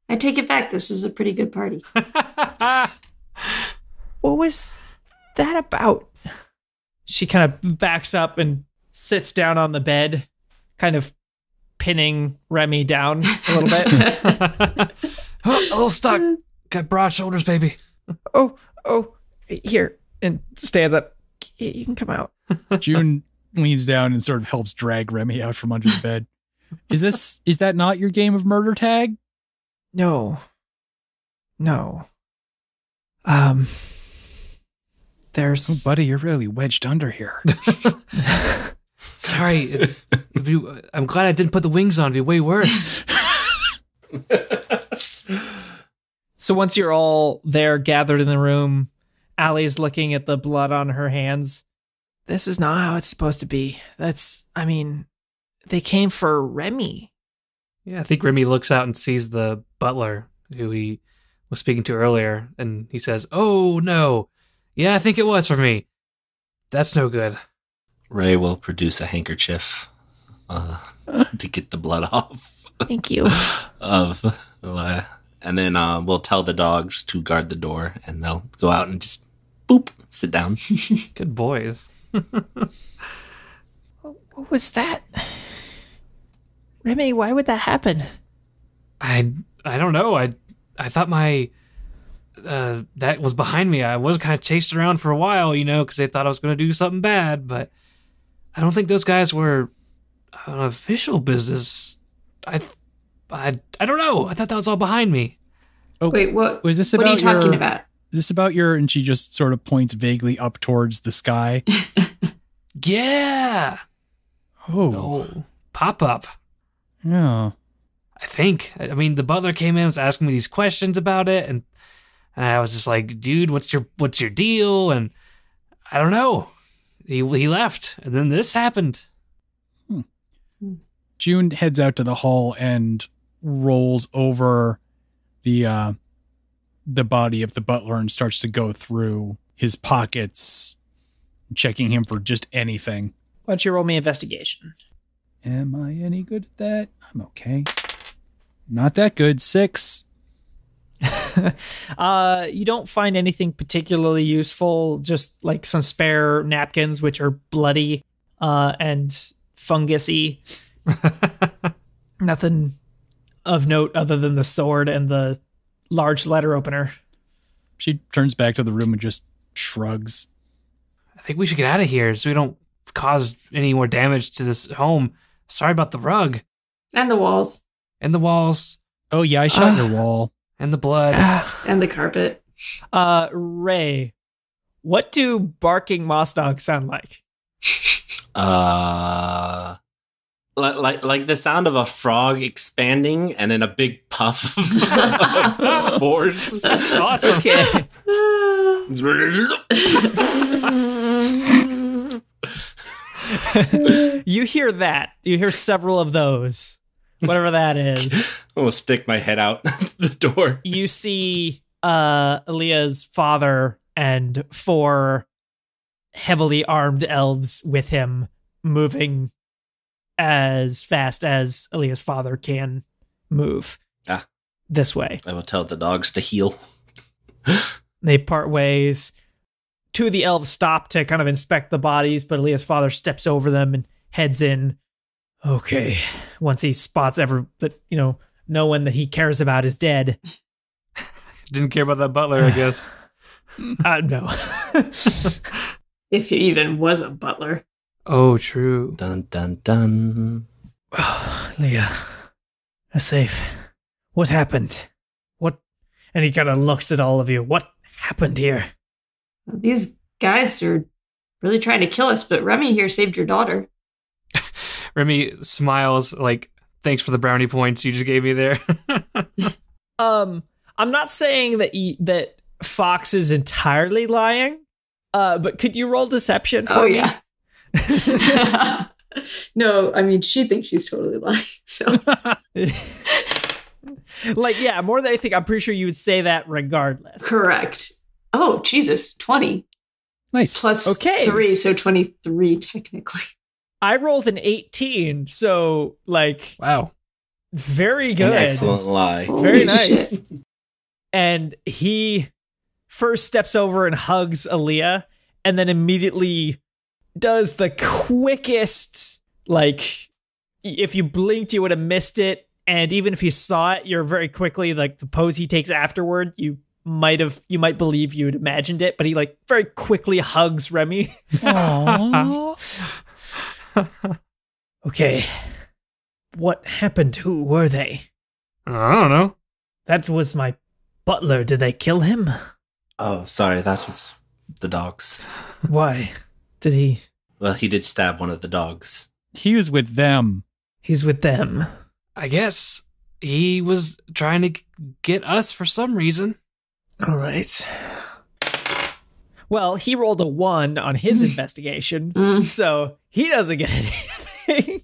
I take it back. This was a pretty good party. what was that about?" She kind of backs up and sits down on the bed, kind of pinning Remy down a little bit. A little stuck. Got broad shoulders, baby. Oh, here. And stands up. You can come out. June leans down and sort of helps drag Remy out from under the bed. Is that not your game of murder tag? No. There's... Oh, buddy, you're really wedged under here. Sorry. I'm glad I didn't put the wings on. It'd be way worse. So once you're all there gathered in the room, Allie's looking at the blood on her hands. This is not how it's supposed to be. They came for Remy. Yeah, I think Remy looks out and sees the butler who he was speaking to earlier, and he says, "Oh, no. Yeah, I think it was for me. That's no good." Ray will produce a handkerchief to get the blood off. Thank you. And then we'll tell the dogs to guard the door, and they'll go out and just boop, sit down. Good boys. What was that? Remy, why would that happen? I don't know. I thought my that was behind me. I was kind of chased around for a while, because they thought I was going to do something bad, but I don't think those guys were an official business. I don't know. I thought that was all behind me. Oh, wait, what? Was this What about are you talking your, about? Is this about your? And she just sort of points vaguely up towards the sky. Yeah. Oh, pop up. yeah. I think. I mean, the butler came in and was asking me these questions about it, and I was just like, "Dude, what's your deal?" And I don't know. He left, and then this happened. June heads out to the hall and rolls over the body of the butler and starts to go through his pockets, checking him for just anything. Why don't you roll me investigation? Am I any good at that? I'm okay. Not that good. 6. You don't find anything particularly useful, just like some spare napkins, which are bloody and fungusy. Nothing of note other than the sword and the large letter opener. She turns back to the room and just shrugs. I think we should get out of here so we don't cause any more damage to this home. Sorry about the rug. And the walls. And the walls. Oh yeah, I shot your wall. And the blood. And the carpet. Ray, what do barking moss dogs sound like? Like the sound of a frog expanding and then a big puff of spores. That's awesome. Okay. You hear that. You hear several of those. Whatever that is. I'm gonna stick my head out the door. You see Aaliyah's father and 4 heavily armed elves with him moving as fast as Aaliyah's father can move this way. I will tell the dogs to heal. They part ways. 2 of the elves stop to kind of inspect the bodies, but Aaliyah's father steps over them and heads in. Okay. Once he spots no one that he cares about is dead. Didn't care about that butler, I guess. No. If he even was a butler. Oh, true. Dun, dun, dun. Leah, you're safe. What happened? What? And he kind of looks at all of you. What happened here? These guys are really trying to kill us, but Remy here saved your daughter. Remy smiles like, thanks for the brownie points you just gave me there. I'm not saying that Fox is entirely lying, but could you roll deception for me? Yeah. No, I mean, she thinks she's totally lying, so. More than anything, I'm pretty sure you would say that regardless. Correct. Oh, Jesus, 20. Nice. Plus 3, so 23 technically. I rolled an 18, so, wow. very good. An excellent lie. Very Holy nice. shit. And he first steps over and hugs Aaliyah, and then immediately does the quickest, if you blinked, you would have missed it. And even if you saw it, you're very quickly, the pose he takes afterward, you might believe you had imagined it, but he very quickly hugs Remy. Aww. Okay. What happened? Who were they? I don't know. That was my butler. Did they kill him? Oh, sorry, that was the dogs. Why? Did he? Well, he did stab one of the dogs. He was with them. He's with them. I guess he was trying to get us for some reason. All right. Well, he rolled a 1 on his investigation, so he doesn't get anything.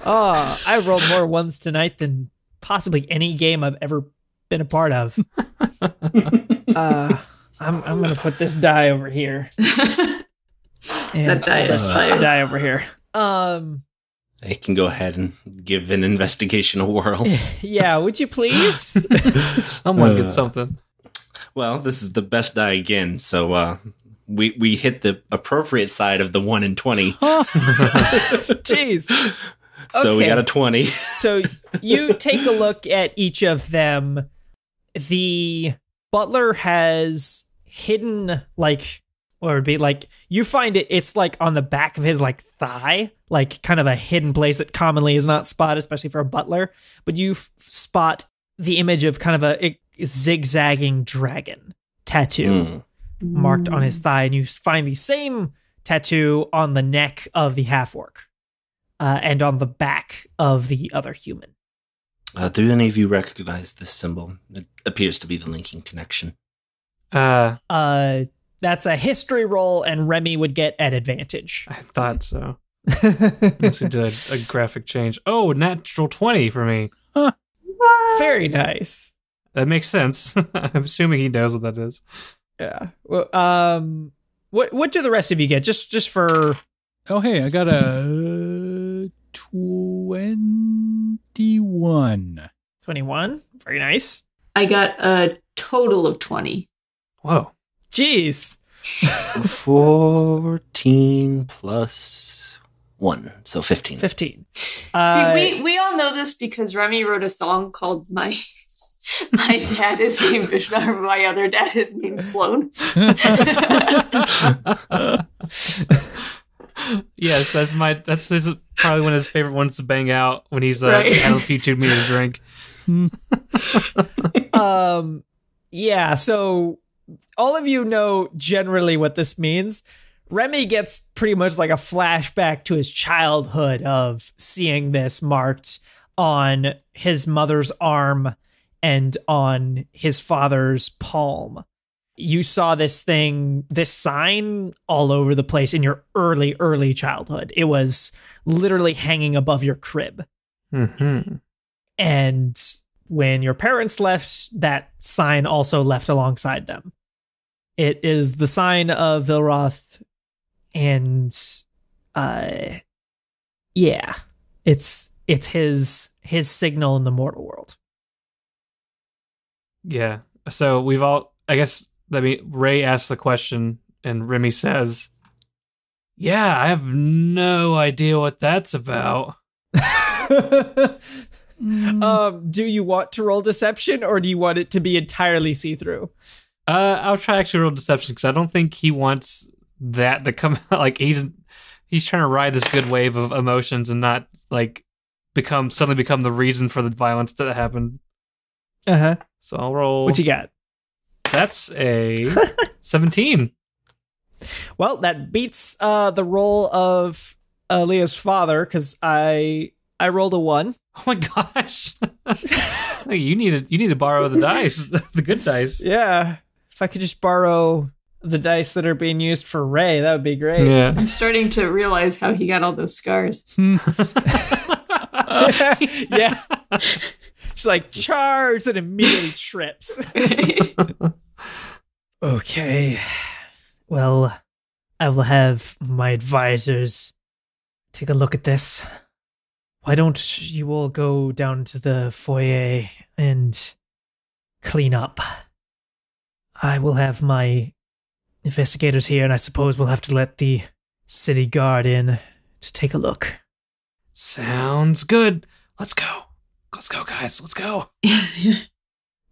Oh, I rolled more 1s tonight than possibly any game I've ever been a part of. I'm gonna put this die over here. That die is fire. Die over here. I can go ahead and give an investigation a whirl. Yeah, would you please? Someone get something. Well, this is the best die again, so we hit the appropriate side of the 1 in 20. Jeez. So we Okay. got a 20. So you take a look at each of them. The butler has hidden, like, or it'd be like, you find it's like on the back of his like thigh, like kind of a hidden place that commonly is not spotted, especially for a butler. But you spot the image of kind of a zigzagging dragon tattoo marked on his thigh, and you find the same tattoo on the neck of the half-orc and on the back of the other human. Do any of you recognize this symbol? It appears to be the linking connection. That's a history roll, and Remy would get at advantage. I thought so. Unless he did a graphic change. Oh, natural 20 for me. Very nice. That makes sense. I'm assuming he knows what that is. Yeah. Well, what do the rest of you get? Just for Oh, hey, I got a 21. 21. Very nice. I got a total of 20. Whoa. Jeez. 14 plus 1, so 15. 15. See, we all know this because Remy wrote a song called My Dad is named Vishnu, my other dad is named Sloan. Yes, that's probably one of his favorite ones to bang out when he's Right. had a few too many to drink. Yeah, so all of you know generally what this means. Remy gets pretty much like a flashback to his childhood of seeing this marked on his mother's arm and on his father's palm. You saw this sign all over the place in your early childhood. It was literally hanging above your crib. Mm-hmm. And when your parents left, that sign also left alongside them. It is the sign of Vilroth, and yeah, it's his signal in the mortal world. Yeah. So we've all, I guess, Ray asks the question, and Remy says, "Yeah, I have no idea what that's about." Do you want to roll deception, or do you want it to be entirely see-through? I'll try actually roll deception, because I don't think he wants that to come out. Like he's trying to ride this good wave of emotions and not like suddenly become the reason for the violence that happened. Uh-huh. So I'll roll. What you got? That's a 17. Well, that beats the roll of Leah's father, because I rolled a 1. Oh my gosh. you need to borrow the dice, the good dice. Yeah. If I could just borrow the dice that are being used for Ray, that would be great. Yeah. I'm starting to realize how he got all those scars. Yeah. She's like, charge, and immediately trips. Okay. Well, I will have my advisors take a look at this. Why don't you all go down to the foyer and clean up? I will have my investigators here, and I suppose we'll have to let the city guard in to take a look. Sounds good. Let's go. Let's go, guys. Let's go.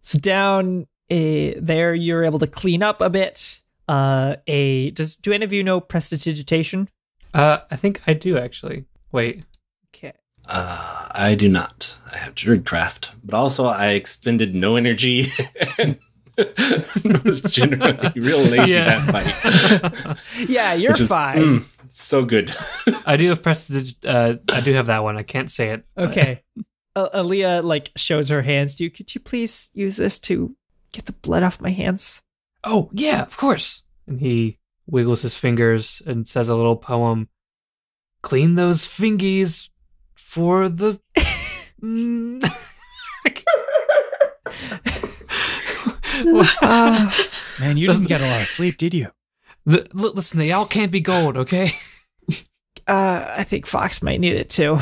So down there, you're able to clean up a bit. Do any of you know prestidigitation? I think I do, actually. Wait. Okay. I do not. I have Druidcraft, but also I expended no energy was generally real lazy that fight. Yeah, you're fine. So good. I do have I do have that one. I can't say it. Okay. Aaliyah like shows her hands to you. Could you please use this to get the blood off my hands? Oh, yeah, of course. And he wiggles his fingers and says a little poem. Clean those fingies for the... Man, you didn't get a lot of sleep, did you? Listen, they all can't be gold, okay? I think Fox might need it too.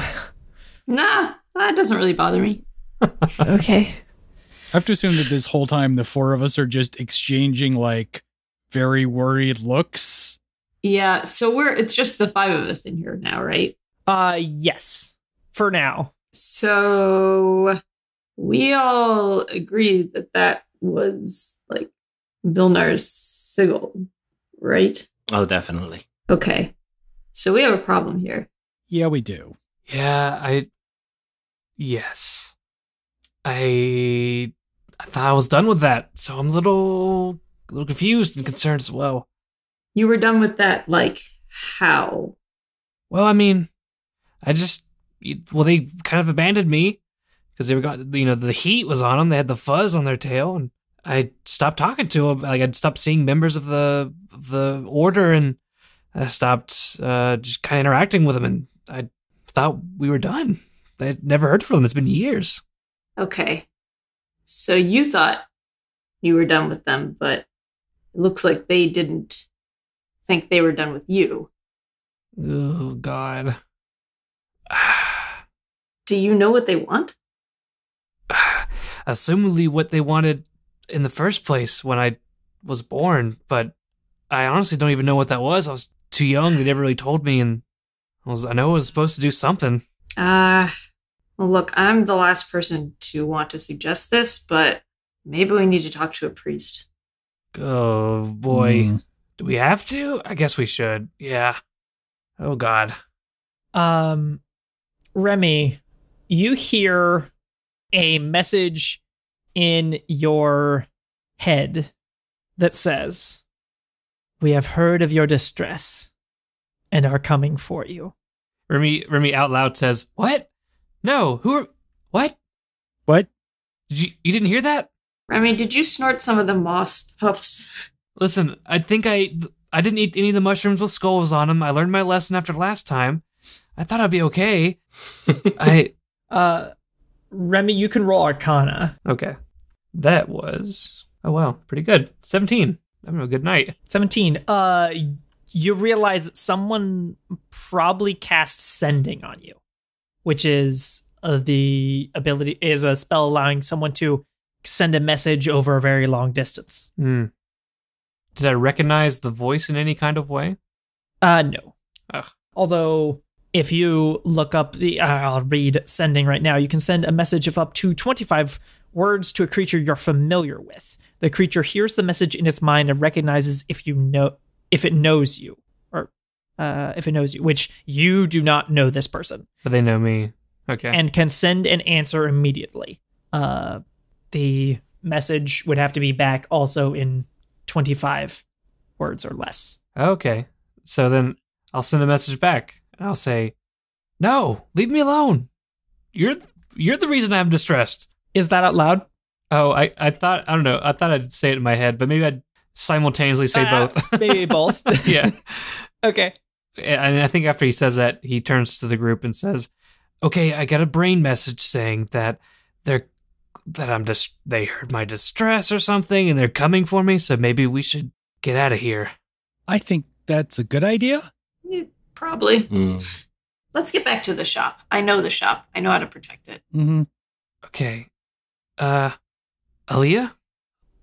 Nah, that doesn't really bother me. Okay. I have to assume that this whole time the four of us are just exchanging like very worried looks. Yeah, so it's just the five of us in here now, right? Yes. For now. So we all agreed that was like Vilnar's sigil, right? Oh, definitely. Okay. So we have a problem here. Yeah, we do. Yeah, Yes. I thought I was done with that, so I'm a little confused and concerned as well. You were done with that, like, how? Well, I mean, they kind of abandoned me because the heat was on them. They had the fuzz on their tail, and I stopped talking to them. Like, I'd stopped seeing members of the order, and I stopped just kind of interacting with them, and I thought we were done. I'd never heard from them. It's been years. Okay. So you thought you were done with them, but it looks like they didn't think they were done with you. Oh, God. Do you know what they want? Assumably what they wanted in the first place when I was born, but I honestly don't even know what that was. I was too young. They never really told me, and I know I was supposed to do something. Well, look, I'm the last person to want to suggest this, but maybe we need to talk to a priest. Oh, boy. Do we have to? I guess we should. Yeah. Oh, God. Remy, you hear a message in your head that says, "We have heard of your distress and are coming for you." Remy out loud says, "What? No, what? What? You didn't hear that?" Remy, did you snort some of the moss puffs? Listen, I think I didn't eat any of the mushrooms with skulls on them. I learned my lesson after last time. I thought I'd be okay. Remy, you can roll Arcana. Okay. That was, oh wow, pretty good. 17. I'm having a good night. 17. You realize that someone probably cast Sending on you, which is is a spell allowing someone to send a message over a very long distance. Did I recognize the voice in any kind of way? No. Ugh. Although, if you look up I'll read Sending right now. You can send a message of up to 25 words to a creature you're familiar with. The creature hears the message in its mind and recognizes if it knows you, which you do not know this person. But they know me. Okay. And can send an answer immediately. The message would have to be back also in 25 words or less. Okay. So then I'll send a message back. And I'll say, "No, leave me alone. You're the reason I'm distressed." Is that out loud? Oh, I thought I'd say it in my head, but maybe I'd simultaneously say both. Maybe both. Yeah. Okay. And I think after he says that, he turns to the group and says, "Okay, I got a brain message saying that they heard my distress or something and they're coming for me, so maybe we should get out of here." I think that's a good idea. Yeah, probably. Let's get back to the shop. I know the shop. I know how to protect it. Mm-hmm. Okay. Aaliyah?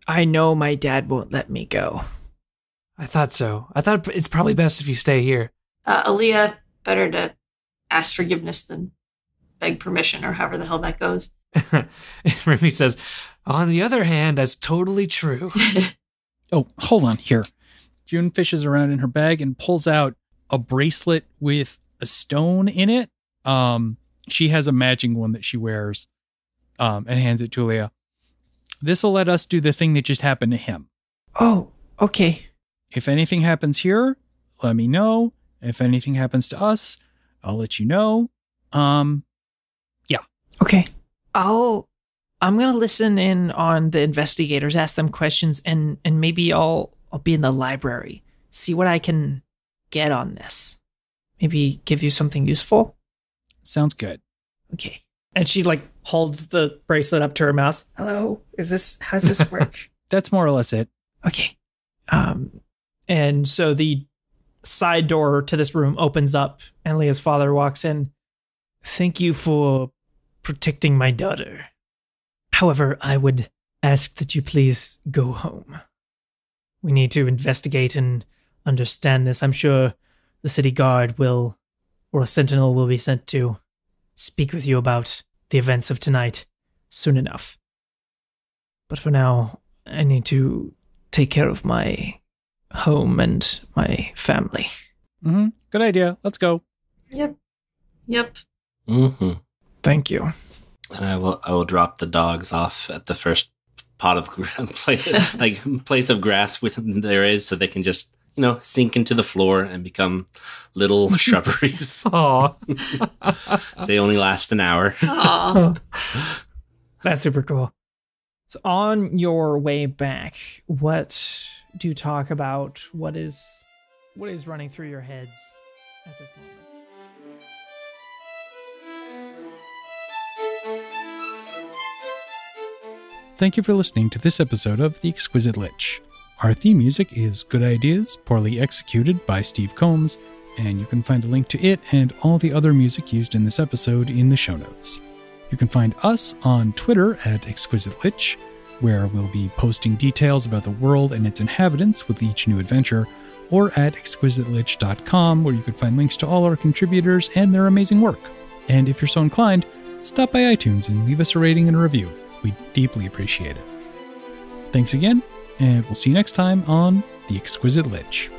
I know my dad won't let me go. I thought so. I thought it's probably best if you stay here. Aaliyah, better to ask forgiveness than beg permission, or however the hell that goes. Remy says, "On the other hand, that's totally true." Oh, hold on here. June fishes around in her bag and pulls out a bracelet with a stone in it. She has a matching one that she wears, and hands it to Leah. This will let us do the thing that just happened to him. Oh, okay. If anything happens here, let me know. If anything happens to us, I'll let you know. Yeah. Okay. I'm going to listen in on the investigators, ask them questions, and maybe I'll be in the library. See what I can get on this. Maybe give you something useful. Sounds good. Okay. And she holds the bracelet up to her mouth. Hello, how's this work? That's more or less it. Okay. And so the side door to this room opens up and Leah's father walks in. Thank you for protecting my daughter. However, I would ask that you please go home. We need to investigate and understand this. I'm sure the city guard or a sentinel will be sent to speak with you about the events of tonight soon enough. But for now, I need to take care of my home and my family. Mm-hmm. Good idea. Let's go. Yep. Mm-hmm. Thank you. And I will drop the dogs off at the first pot of place of grass there is, so they can just sink into the floor and become little shrubberies. Aw. They only last an hour. That's super cool. So on your way back, what do you talk about? What is running through your heads at this moment? Thank you for listening to this episode of The Exquisite Lich. Our theme music is Good Ideas, Poorly Executed by Steve Combs, and you can find a link to it and all the other music used in this episode in the show notes. You can find us on Twitter at Exquisite Lich, where we'll be posting details about the world and its inhabitants with each new adventure, or at exquisitelich.com, where you can find links to all our contributors and their amazing work. And if you're so inclined, stop by iTunes and leave us a rating and a review. We deeply appreciate it. Thanks again, and we'll see you next time on The Exquisite Lich.